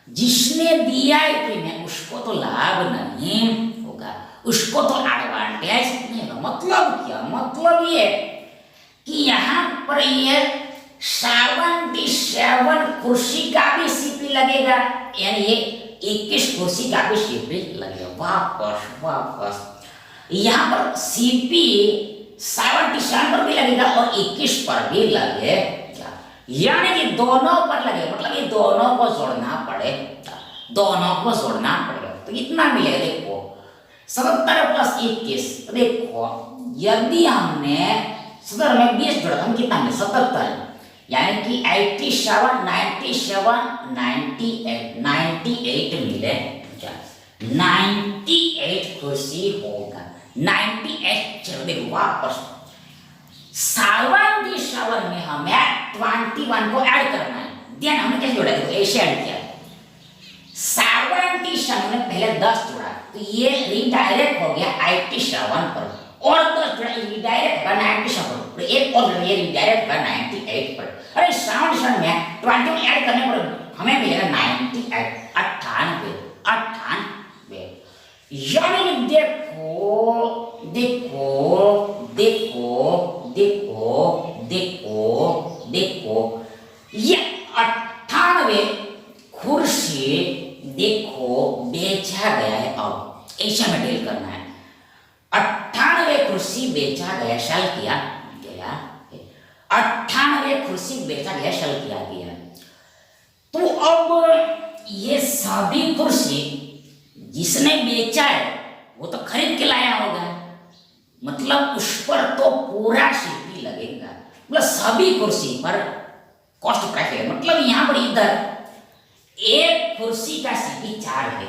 जिसने दिया है फ्री में उसको तो लाभ नहीं होगा, उसको तो एडवांटेज नहीं होगा। मतलब क्या? मतलब ये कि यहाँ पर ये 77 कुर्सी का भी सीपी लगेगा, यानी ये 21 कुर्सी का भी सीपी लगेगा। वापस यहाँ पर सीपी 77 पर भी लगेगा और 21 पर भी लगेगा, यानी कि दोनों पर लगेगा। मतलब ये दोनों को जोड़ना पड़ेगा, तो कितना मिलेगा? देखो 77 + 21, देखो यदि हमने 77 में 20 जोड़ा हम कितना मिले? 77, यानी कि 87, 98 मिले, 98 कुर्सी होगा, 98। चलो देखो वापस 77 में हमें 21 को ऐड करना है। ध्यान, हमने कैसे जोड़ा? देखो ऐसे ऐड किया, 77 में पहले 10 जोड़ा तो ये रिडायरेक्ट हो गया 87 पर, और 10 जोड़ा रिडायरेक्ट होगा 97 पर, तो एक और ये रिडायरेक्ट होगा 98 पर। अरे 77 में 21 ऐड करने पर हमें मिलेगा 98, 98। यानी देखो ये 98 कुर्सी देखो बेचा गया है। अब ऐसा में डील करना है, 98 कुर्सी बेचा गया, सेल किया गया, 98 कुर्सी बेचा गया, सेल किया गया। तो अब ये सभी कुर्सी जिसने बेचा है वो तो खरीद के लाया होगा, मतलब उस पर तो पूरा सीपी लगेगा, मतलब सभी कुर्सी पर कॉस्ट प्राइस है। मतलब यहाँ पर इधर एक कुर्सी का सीपी 4 है,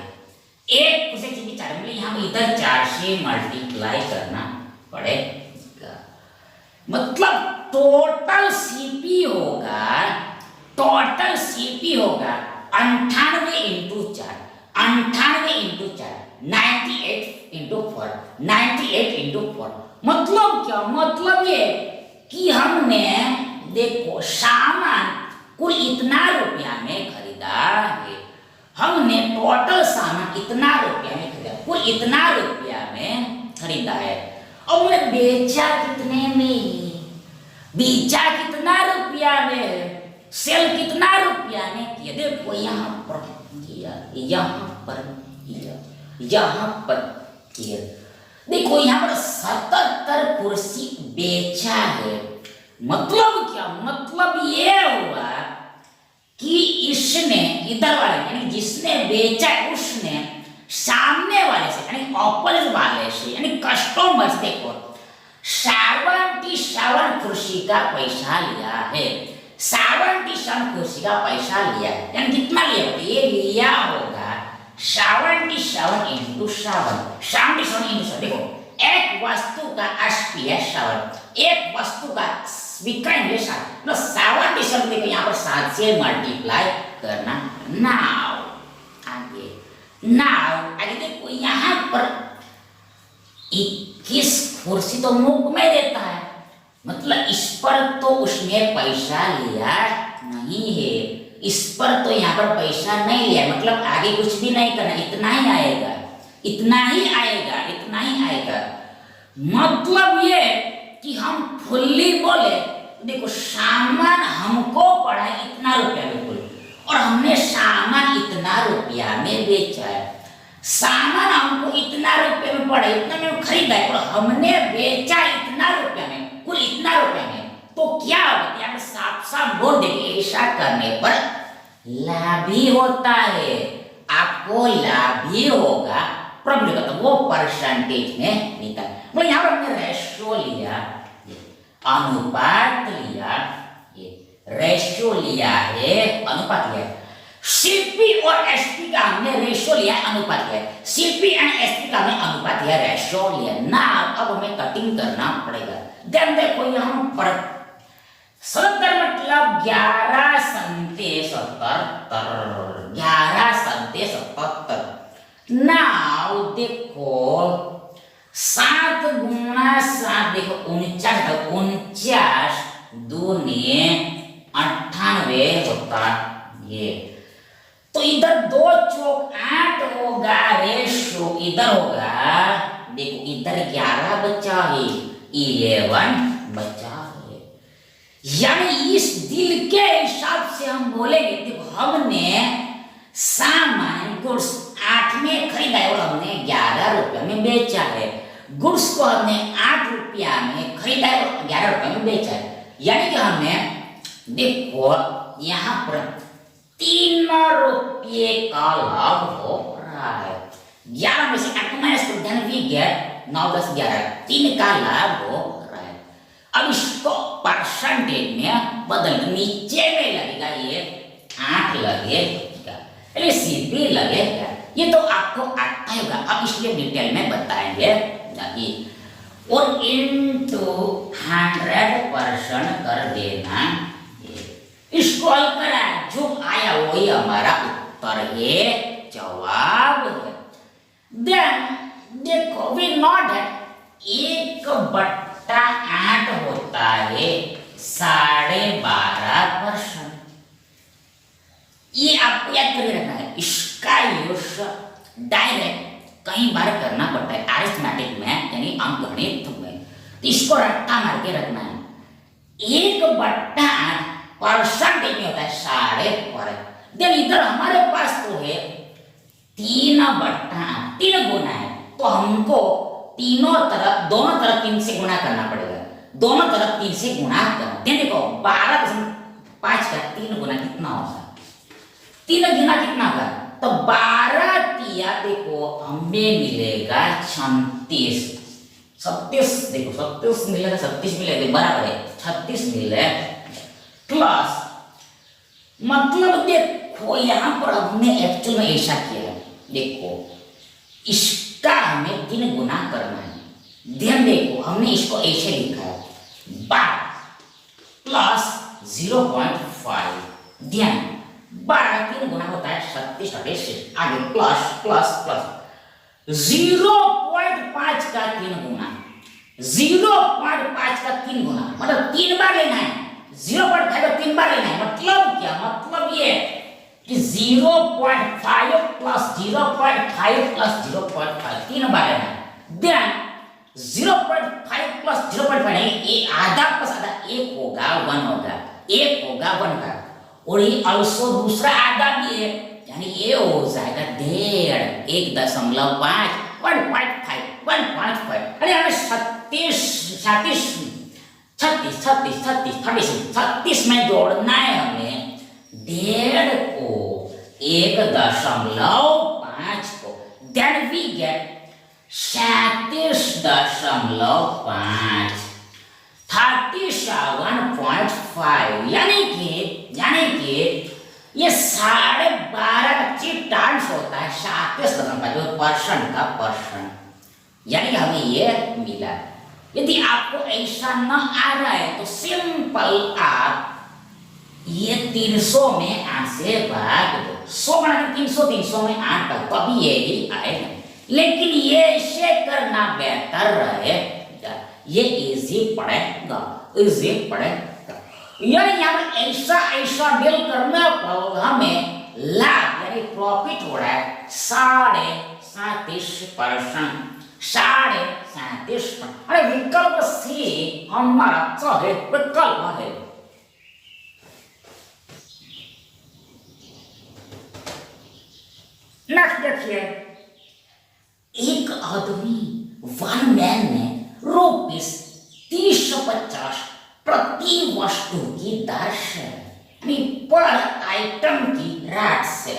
एक कुर्सी सीपी 4, मतलब यहाँ पर इधर 4 से मल्टीप्लाई करना पड़ेगा। मतलब टोटल सीपी होगा 98 × 4, 98 × 4, 98 × 4, 98 × 4। मतलब क्या? मतलब ये कि हमने देखो सामान कुल इतना रुपया में खरीदा है, हमने टोटल सामान इतना रुपया में खरीदा, कुल इतना रुपया में खरीदा है। और हमने बेचा कितने में? बेचा कितना रुपया में? सेल कितना रुपया में किया? देखो यहाँ पर किया, यहाँ पर किया। देखो यहाँ पर 77 कुर्सी बेचा है। मतलब क्या? मतलब ये हुआ कि इसने इधर वाले यानी जिसने बेचा उसने सामने वाले से यानी ऑपोजिट वाले से यानी कस्टमर से देखो 77 कुर्सी का पैसा लिया है, 77 कुर्सी का पैसा लिया, यानी कितना लिया होगा, ये लिया होगा 77 इंटू 7 देखो एक वस्तु का एसपी है 7, एक वस्तु का विक्रय मूल्य 7, तो 77 देखो यहाँ पर 7 से मल्टीप्लाई करना। आगे देखो यहाँ पर 21 कुर्सी तो मुफ्त में देता है, मतलब इस पर तो उसने पैसा लिया नहीं है, इस पर तो यहाँ पर पैसा नहीं लिया, मतलब आगे कुछ भी नहीं करना, इतना ही आएगा, इतना ही आएगा, इतना ही आएगा। मतलब ये कि हम फुल्ली बोले, देखो सामान हमको पड़ा इतना रुपया में कुल, और हमने सामान इतना रुपया में बेचा है, सामान हमको इतना रुपये में पड़ा, इतना में खरीदा है, और हमने बेचा इतना रुपया में, कुल इतना रुपया में, तो क्या होगा, यहाँ पे साफ साफ बोल देंगे ऐसा करने पर लाभ ही होता है, आपको लाभ ही होगा। प्रॉब्लम का तो वो परसेंटेज में निकल, मतलब यहाँ पर हमने रेशियो लिया, अनुपात लिया, ये रेशियो लिया है, अनुपात लिया है। सीपी और एसपी का हमने रेशियो लिया है, अनुपात लिया है, सीपी एंड एसपी का हमने अनुपात लिया, रेशियो लिया ना। अब हमें कटिंग करना पड़ेगा। देन देखो यहाँ पर 77 मतलब 11 संते 77, 11 संते 77। नाउ देखो 7 गुणा 7 देखो 49 दूनी 98 होता ये, तो इधर 2 चौक 8 होगा, रेशो इधर होगा, देखो इधर 11 बचा है, 11 बचा है, यानी इस दिल के हिसाब से हम बोलेंगे, देखो हमने सामान गुड्स 8 में खरीदा है और हमने 11 रुपया में बेचा है, गुड्स को हमने 8 रुपया में खरीदा है और 11 रुपया में बेचा है, यानी कि हमने देखो यहाँ पर 3 रुपये का लाभ हो रहा है। 11 में से 8 माइनस कर देन वी गेट 9 10 11, 3 का लाभ हो रहा है। अब इसको परसेंटेज में बदल, नीचे में लगेगा ये 8 लगेगा, अरे सीधी लगेगा, ये तो आपको आता होगा, अब इसलिए डिटेल में बताएंगे नहीं, और इनटू 100% कर देना, इसको हल करा, जो आया वही हमारा उत्तर है, जवाब है। देन देखो वी नॉट है 1/8 होता है 12.5%, ये आपको याद करके रखना है, इसका यूज डायरेक्ट कई बार करना पड़ता है अरिथमेटिक में, यानी अंकगणित में, तो इसको रट्टा मार के रखना है। 1/8 परसेंटेज में होता है 12.5, देन इधर हमारे पास तो है 3/8, 3 गुना है, तो हमको दोनों तरफ 3 से गुणा करना पड़ेगा, दोनों तरफ 3 से गुणा करना। देखो 12.5 का 3 गुना कितना होगा, 3 गुना कितना होगा, तो 12 तिया देखो हमें मिलेगा 36, 37 देखो 37 मिलेगा, 36 मिलेगा, बराबर है 36 मिलेगा, प्लस मतलब देखो यहाँ पर हमने एक्चुअल में ऐसा किया है, देखो इसका हमें 3 गुना करना है, ध्यान देखो हमने इसको ऐसे लिखा है 12 प्लस 0.5, ध्यान 12 3 गुना होता है 36, आगे प्लस प्लस प्लस 0.5 का 3 गुना, 0.5 का 3 गुना मतलब 3 बार लेना है, 0.5 को 3 बार लेना है, मतलब क्या, मतलब ये कि 0.5 प्लस 0.5 प्लस 0.5 3 बार लेना है, देन 0.5 प्लस 0.5 नहीं, ये आधा प्लस आधा 1 होगा 1 होगा, 1 होगा 1 का, और ये अल्सो दूसरा आधा भी है, यानी ये हो जाएगा 1.5 1.5, अरे हमें 36 में जोड़ना है हमें 1.5 को 1.5 को, देन वी गेट 37.5, 37.5, यानी कि पर्सन का पर्सन, यानी हमें ये मिला। यदि आपको ऐसा न आ रहा है तो सिंपल आप ये 300 में 8 से भाग दो। 100 बना 300, 300 में 8 भाग, तो अभी ये ही आएगा। लेकिन ये इसे करना बेहतर रहेगा, ये इजी पड़ेगा, इजी पड़ेगा। यानी यहाँ ऐसा ऐसा डील करना पड़ेगा हमें। लाभ यानी प्रॉफिट हो रहा है 37.5%, 37.5%। अरे विकल्प सी हमारा सही विकल्प है। नेक्स्ट देखिए, एक आदमी वन मैन ने ₹30-50 प्रति वस्तु की दर से पर आइटम की रेट से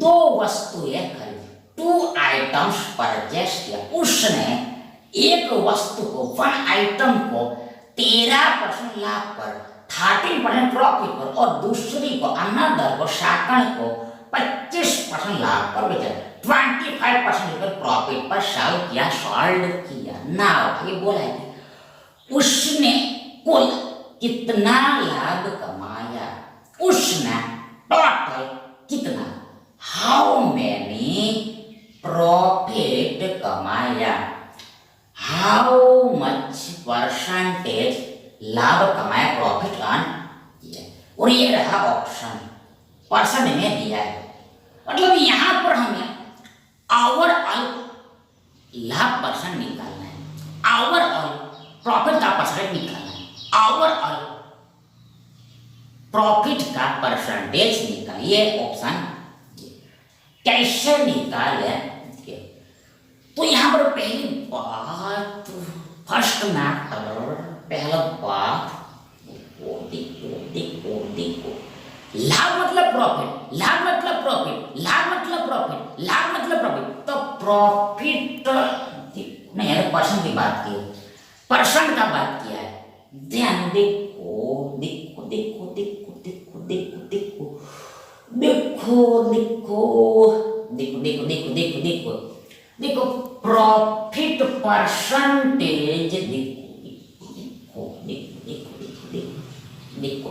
2 वस्तुएं खरीदी, 2 आइटम्स परचेस किया। उसने एक वस्तु को, 1 आइटम को 13% लाभ पर, 13% प्रॉफिट पर, और दूसरी को, अनदर को, सेकंड को 25% लाभ पर बेचा, 25% प्रॉफिट पर सेल किया, सोल्ड किया। नाउ ये बोला है उसने कुल कितना लाभ कमाया, उसने टोटल कितना, हाउ मेनी प्रॉफिट कमाया, हाउ मच परसेंटेज लाभ कमाया, प्रॉफिट अर्न। और ये रहा ऑप्शन, परसेंट में दिया है। मतलब यहां पर हमें ओवरऑल लाभ परसेंट निकालना है, ओवरऑल प्रॉफिट का परसेंट निकालना है, ओवरऑल प्रॉफिट का परसेंटेज निकालिए। ऑप्शन कैसे निकाले, तो यहां पर पहली बात, फर्स्ट मैटर, पहला बात, देखो लाभ मतलब प्रॉफिट, लाभ मतलब प्रॉफिट, लाभ मतलब प्रॉफिट, लाभ मतलब प्रॉफिट। तो प्रॉफिट नहीं है, परसेंट की बात की, परसेंट का बात किया है। ध्यान देखो देखो देखो देखो देखो देखो देखो देखो देखो देखो देखो देखो देखो देखो देखो प्रॉफिट परसेंटेज, देखो देखो देखो देखो देखो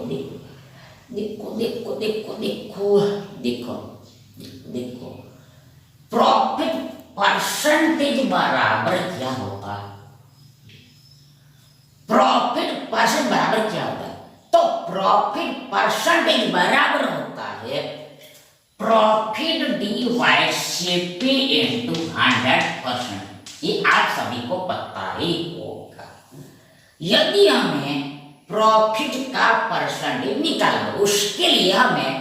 देखो देखो देखो देखो देखो देखो प्रॉफिट परसेंटेज बराबर क्या होता है, प्रॉफिट परसेंट बराबर क्या होता है, तो प्रॉफिट परसेंटेज बराबर होता है प्रॉफिट डिवाइड सीपी इनटू 100%। ये आप सभी को पता ही होगा। यदि हमें प्रॉफिट का परसेंटेज निकालना, उसके लिए हमें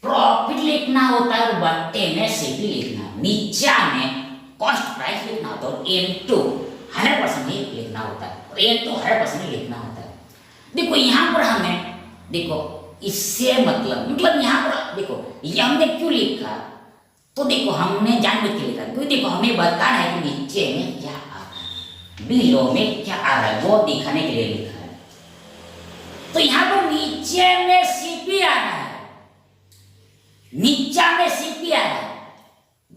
प्रॉफिट लिखना होता है, बट्टे में सीपी लिखना, नीचा में कॉस्ट प्राइस लिखना होता है, और इनटू 100% ही लिखना होता है, और इनटू 100% लिखना होता है। देखो यहाँ पर हमें, देखो इससे मतलब यहाँ पर देखो ये हमने क्यों लिखा, तो देखो हमने जानबूझ के लिखा, क्योंकि देखो हमें बताना है कि नीचे में क्या आ रहा है, बिलो में क्या आ रहा है, वो दिखाने के लिए लिखा है। तो यहाँ पर नीचे में सीपी आ रहा है, नीचा में सीपी आ रहा है,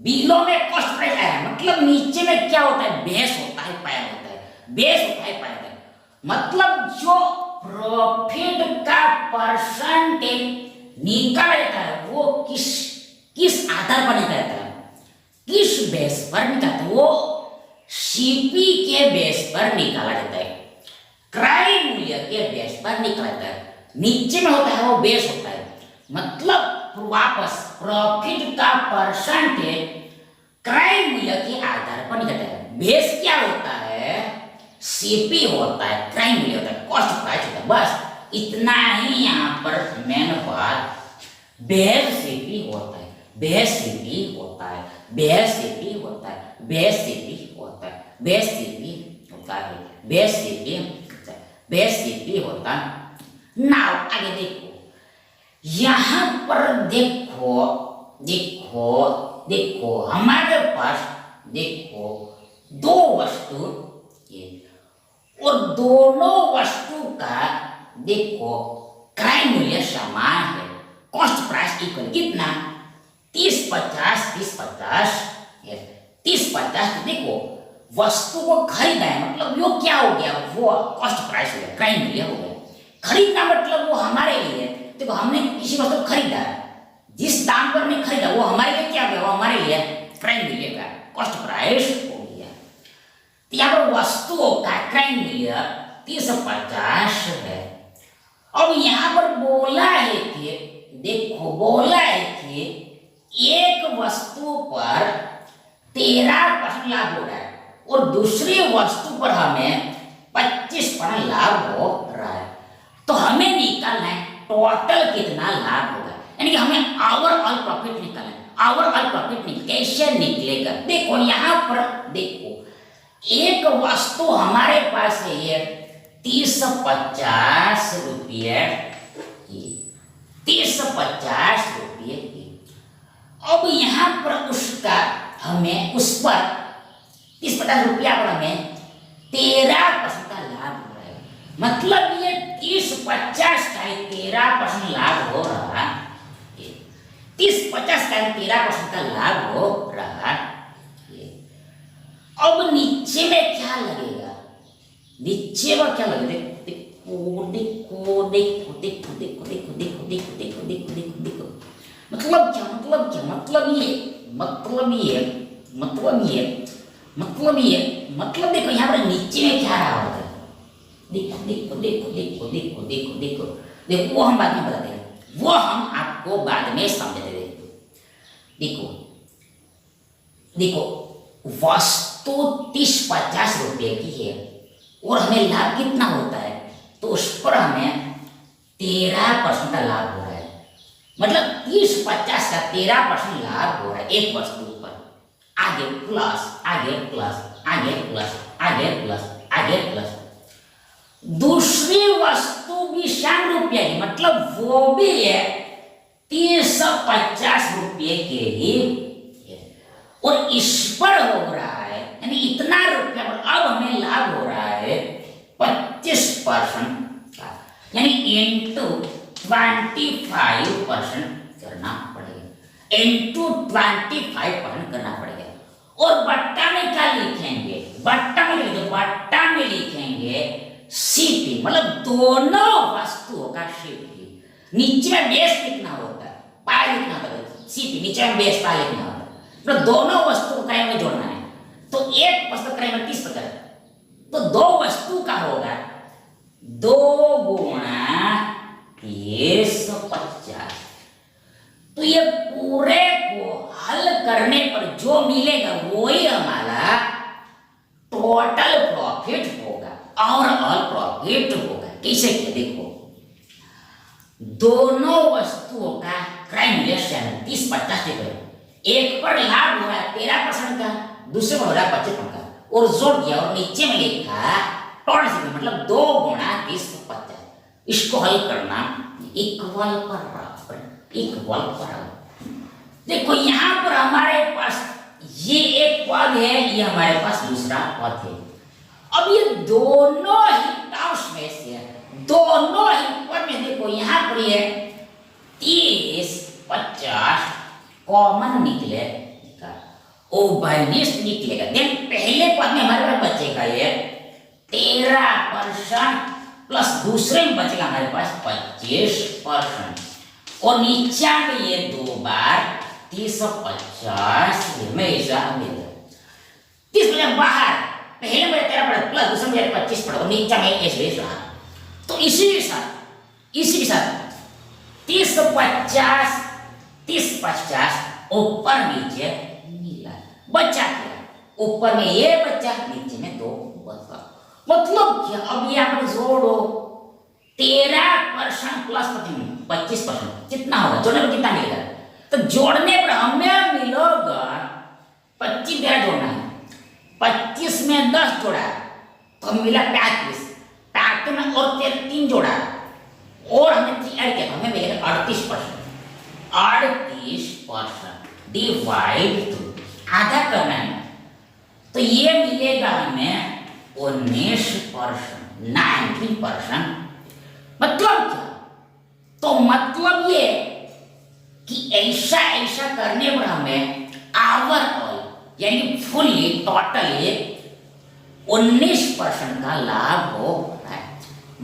बिलो में कॉस्ट प्राइस आ रहा है। मतलब नीचे में क्या होता है, बेस होता है, पैर होता है, बेस होता है, पैर होता है। मतलब जो प्रॉफिट का परसेंटेज निकाला जाता है वो किस आधार पर निकाला जाता है, किस बेस पर निकालता है, वो सीपी के बेस पर निकाला जाता है, क्रय मूल्य के बेस पर निकाला जाता है। नीचे में होता है वो बेस होता है, मतलब वापस प्रॉफिट का परसेंटेज क्रय मूल्य के आधार पर निकलता है। बेस क्या होता है, सीपी होता है, क्रय मूल्य होता है, कॉस्ट प्राइस होता है। बस इतना ही यहाँ पर मेन बात, बेस सीपी होता है, बेस सीपी होता है, बेस सीपी होता है, बेस सीपी होता है, बेस सीपी होता है, बेस सीपी होता है, बेस सीपी होता है। नाउ आगे देखो, यहाँ पर देखो देखो देखो हमारे पास देखो 2 वस्तु, और दोनों वस्तु का देखो क्रय मूल्य समान है, कॉस्ट प्राइस इक्वल कितना, 30-50 30-50 है। 30-50, तो देखो वस्तु को खरीदा है मतलब वो क्या हो गया, वो कॉस्ट प्राइस हो गया, क्राइम मिलिया हो गया। खरीदना मतलब वो हमारे लिए, देखो हमने किसी वस्तु को खरीदा है, जिस दाम पर हमने खरीदा वो हमारे लिए क्या हो गया, वो हमारे लिए क्राइम मिलेगा, कॉस्ट प्राइस हो गया। तो यहाँ पर वस्तुओं का क्राइम मिलिया 30-50 है। अब यहाँ पर बोला है कि देखो बोला है कि एक वस्तु पर 13% लाभ हो रहा है और दूसरी वस्तु पर हमें 25% लाभ हो रहा है। तो हमें निकालना है टोटल कितना लाभ होगा, यानी कि हमें ओवरऑल प्रॉफिट निकालना है। ओवरऑल प्रॉफिट कैसे निकलेगा, देखो यहाँ पर देखो एक वस्तु हमारे पास है ये 30-50 रुपये की, 30-50 रुपये की। अब यहाँ पर उसका हमें उस पर 30-50 रुपया पर हमें 13% का लाभ हो रहा है, मतलब ये 30-50 का 13% लाभ हो रहा है, 30-50 का 13% का लाभ हो रहा है। अब नीचे में क्या लगेगा, नीचे में क्या लगेगा, देखो देखो देखो देखो देखो देखो देखो देखो देखो देखो देखो देखो, मतलब क्या, मतलब क्या, मतलब ये मतलब ये मतलब ये मतलब ये मतलब देखो यहाँ पर नीचे में क्या रहा होगा, देखो देखो देखो देखो देखो देखो देखो देखो, वो हम बाद में बताते हैं, वो हम आपको बाद में समझाते हैं। देखो देखो वस्तु 30-50 रुपये की है और हमें लाभ कितना होता है, तो उस पर हमें 13% का लाभ हो रहा है, मतलब 30-50 का 13% लाभ हो रहा है एक वस्तु पर। आगे प्लस आगे प्लस आगे प्लस आगे प्लस आगे प्लस, दूसरी वस्तु भी 100 रुपये की, मतलब वो भी है 30-50 रुपये के ही है और इस पर हो रहा है, यानी इतना रुपया पर अब हमें लाभ हो रहा है 25% का, यानी इंटू 25% करना पड़ेगा, इंटू 25% करना पड़ेगा। और बट्टा में क्या लिखेंगे, बट्टा में लिखेंगे, बट्टा में लिखेंगे सीपी, मतलब दोनों वस्तुओं का सीपी। नीचे में बेस कितना होता है, पाई लिखना होता है, सीपी नीचे में बेस पाई लिखना होता है, मतलब दोनों वस्तु को क्रय में जोड़ना है। तो एक वस्तु क्रय में 30%, तो दो वस्तु का होगा 2 गुणा 30-50। तो ये पूरे को हल करने पर जो मिलेगा वही हमारा टोटल प्रॉफिट होगा, ओवरऑल प्रॉफिट होगा। कैसे किया देखो, दोनों वस्तुओं का क्रय मूल्य 30-50 रुपये, एक पर लाभ हो रहा है 13% का, दूसरे पर हो रहा है 25% का, और जोड़ दिया और नीचे में लिखा टोटल से, मतलब 2 गुणा 30-50। इसको हल करना इक्वल बराबर, इक्वल बराबर। देखो यहाँ पर हमारे पास ये एक पद है, ये हमारे पास दूसरा पद है। अब ये दोनों ही टर्म्स में से, दोनों ही पद में देखो यहाँ पर ये 30-50 कॉमन निकलेगा, उभयनिष्ठ निकलेगा। देन पहले पद में हमारे पास बचेगा ये 13% प्लस दूसरे में बचेगा हमारे पास 25%, और नीचे में ये 2 बार 30-50 में ऐसा मिलेगा। 30% बाहर, पहले में 13 पड़ा प्लस दूसरे में 25 पड़ा और नीचे में ऐसे रहा। तो इसी के साथ 30-50 ऊपर नीचे मिला, बचा क्या, ऊपर में ये बचा, नीचे में 2 बचा। मतलब क्या, अब यहाँ पर जोड़ो 13% प्लस 25%, कितना होगा, जोड़ने पर कितना मिलेगा, तो जोड़ने पर हमें मिलेगा 25 जोड़ना है, 25 में 10 जोड़ा तो मिला 35 में और 3 जोड़ा और हमें 3 ऐड किया तो हमें मिलेगा 38%। डिवाइड आधा करना है तो ये मिलेगा हमें 19%, 19%। मतलब क्या, तो मतलब ये कि ऐसा करने पर हमें ओवरऑल यानी फुल्ली टोटली 19% का लाभ हो रहा है,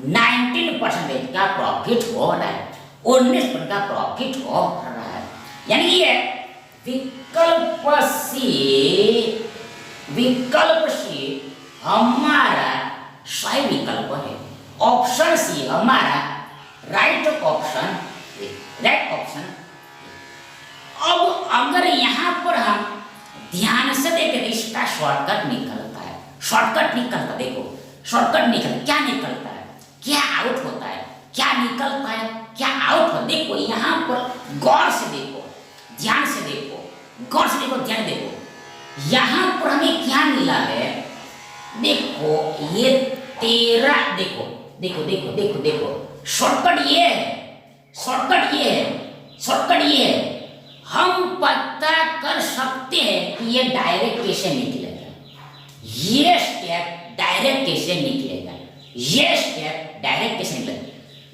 19% का प्रॉफिट हो रहा है, 19% का प्रॉफिट हो रहा है। यानी ये विकल्प सी हमारा सही विकल्प है, ऑप्शन सी हमारा राइट ऑप्शन। अब अगर यहाँ पर हम ध्यान से देखें तो इसका शॉर्टकट निकलता है, देखो शॉर्टकट निकलता, क्या निकलता है, क्या आउट होता है, क्या निकलता है, क्या आउट होता है। देखो यहाँ पर गौर से देखो, ध्यान से देखो, गौर से देखो, ध्यान देखो, यहाँ पर हमें क्या मिला है। देखो ये 13, देखो देखो देखो देखो देखो, शॉर्टकट ये है, हम पता कर सकते हैं कि ये डायरेक्ट कैसे निकलेगा, ये स्टेप डायरेक्ट कैसे निकलेगा।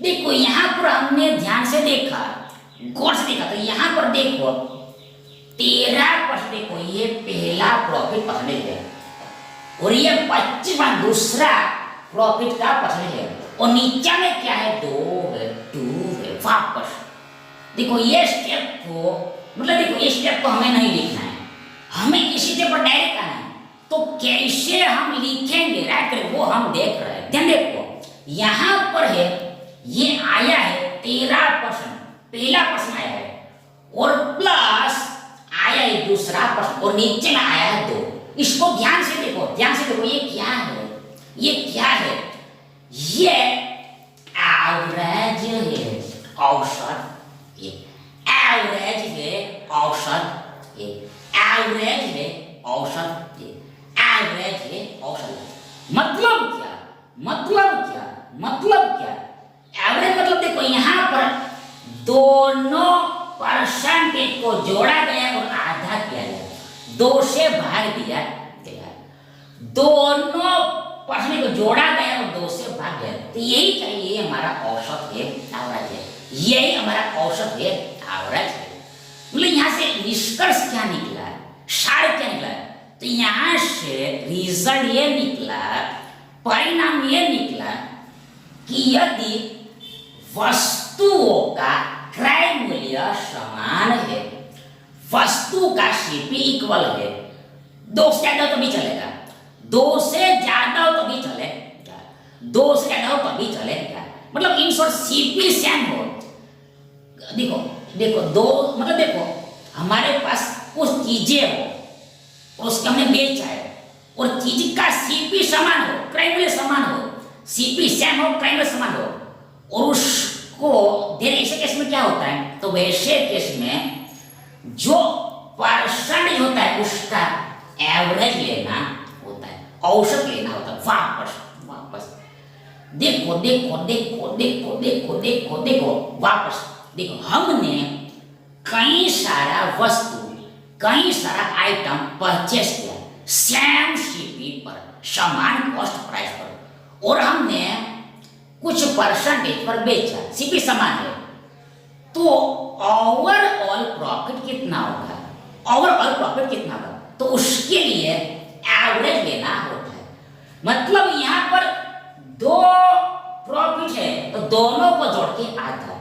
देखो यहाँ पर हमने ध्यान से देखा, गौर से देखा, तो यहाँ पर देखो 13%, देखो ये पहला प्रॉफिट परसेंटेज है और ये 25 दूसरा प्रॉफिट का परसेंटेज है, और नीचे में क्या है, 2 है वापस। देखो ये स्टेप को, मतलब देखो ये स्टेप को हमें नहीं लिखना है, हमें इसी स्टेप पर डायरेक्ट आना है। तो कैसे हम लिखेंगे, राइट, वो हम देख रहे हैं। ध्यान देखो यहाँ पर है, ये आया है 13%, पहला परसेंट आया है, और प्लस आया है दूसरा परसेंट, और नीचे में आया है 2। इसको ध्यान से देखो, ये क्या है, ये एवरेज है, औसत, मतलब क्या, एवरेज मतलब देखो यहाँ पर दोनों परसेंटेज को जोड़ा गया और आधा किया गया, 2 से भाग दिया गया, दोनों परसेंटेज को जोड़ा गया और 2 से भाग गया। तो यही चाहिए, ये हमारा औसत है, एवरेज है, यही हमारा औसत है, एवरेज है। मतलब यहाँ से निष्कर्ष क्या निकला, सार क्या निकला, तो यहाँ से रिजल्ट ये निकला, परिणाम ये निकला कि यदि वस्तुओं का क्रय मूल्य समान है, वस्तु का सीपी इक्वल है, 2 से ज्यादा तो भी चलेगा, 2 से ज्यादा तो भी चलेगा, 2 से ज्यादा हो तो भी चलेगा, मतलब इन शॉर्ट सीपी सेम हो। देखो 2, मतलब देखो हमारे पास कुछ चीजें हो और उसके हमने बेचा है, और चीज का सीपी समान हो, क्रय मूल्य समान हो, सीपी सेम हो, क्रय मूल्य समान हो, और उसको ऐसे केस में क्या होता है, तो वैसे केस में जो परसेंटेज होता है उसका एवरेज लेना होता है, औसत लेना होता है, वापस देखो वापस देखो, हमने कई सारा वस्तु, कई सारा आइटम परचेस किया सेम सीपी पर, समान कॉस्ट प्राइस पर, और हमने कुछ परसेंटेज पर बेचा, सीपी समान है, तो ओवरऑल प्रॉफिट कितना होगा, तो उसके लिए एवरेज लेना होता है। मतलब यहाँ पर 2 प्रॉफिट है तो दोनों को जोड़ के आधा,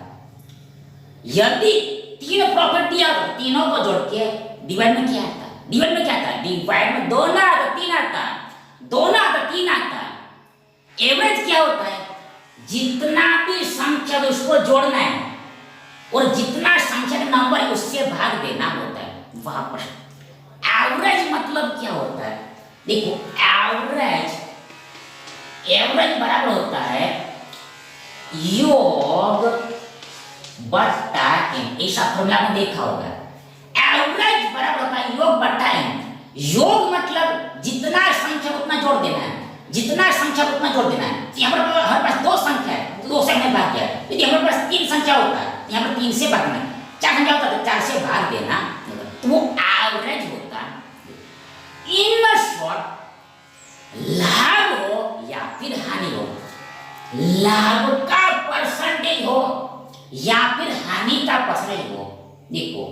यदि 3 प्रॉफिट दिया तो तीनों को जोड़ के डिवाइड में क्या आता, डिवाइड में 2 ना आता, 3 आता, 2 ना आता, 3 आता। एवरेज क्या होता है, जितना भी संख्या है उसको जोड़ना है, और जितना संख्या का नंबर है उससे भाग देना होता है वापस। एवरेज मतलब क्या होता है, देखो एवरेज बराबर होता है योग बट्टा एम, ऐसा फॉर्मूला में देखा होगा। एवरेज बराबर होता है योग बट्टा एम। योग मतलब जितना संख्या उतना जोड़ देना है, जितना संख्या उतना जोड़ देना है। यहाँ पर हमारे पास 2 संख्या है, 2 से हमने भाग किया। यदि हमारे पास 3 संख्या होता है, यहाँ पर 3 से भागना है, 4 संख्या होता है तो 4 से भाग देना, तो वो एवरेज होता है। इन शॉर्ट लाभ हो या फिर हानि हो, लाभ का परसेंटेज हो या फिर हानि का परसेंटेज हो, देखो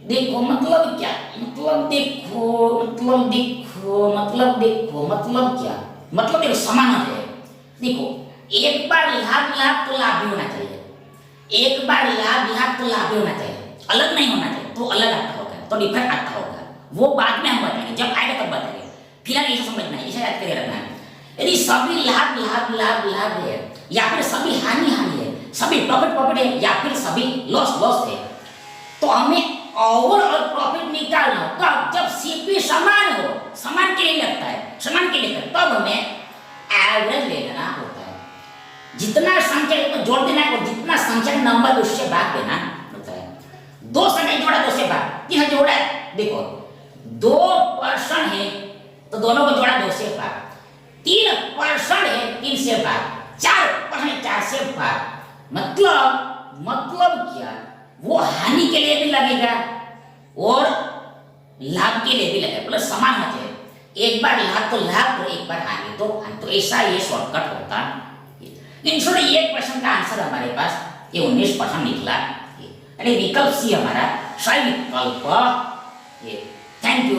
देखो मतलब क्या, मतलब देखो, मतलब देखो, मतलब देखो, मतलब क्या, मतलब देखो समान है। देखो एक बार लाभ लाभ तो लाभ भी होना चाहिए, एक बार लाभ लाभ तो लाभ भी होना चाहिए, अलग नहीं होना चाहिए, तो अलग आता होगा, तो डिफरेंट आता होगा, वो बाद में हम बताएंगे, जब आएगा तब बताएंगे। फिलहाल इसे समझना है, इसे याद करके रखना है। यदि सभी लाभ लाभ लाभ लाभ है, या फिर सभी हानि हानि है, सभी प्रॉफिट प्रॉफिट है, या फिर सभी लॉस लॉस है, तो हमें ओवरऑल प्रॉफिट निकालना होगा जब सीपी समान हो, समान के लिए लगता है, समान के लिए तब हमें एवरेज ले लेना होता है। जितना संख्या को जोड़ देना है और जितना संख्या का नंबर उससे भाग देना होता है। दो संख्या जोड़ा, दो से भाग, तीन जोड़ा, देखो 2% है तो दोनों को जोड़ा 2 से भाग, 3% है 3 से भाग, 4% 4 से भाग, मतलब क्या, वो हानि के लिए भी लगेगा और लाभ के लिए भी लगेगा, मतलब समान होना चाहिए। एक बार लाभ तो लाभ और एक बार हानि तो हानि, तो ऐसा ये शॉर्टकट होता है। इन शॉर्ट ये क्वेश्चन का आंसर हमारे पास ये 19% निकला, यानी विकल्प सी हमारा सही विकल्प ये। Thank you.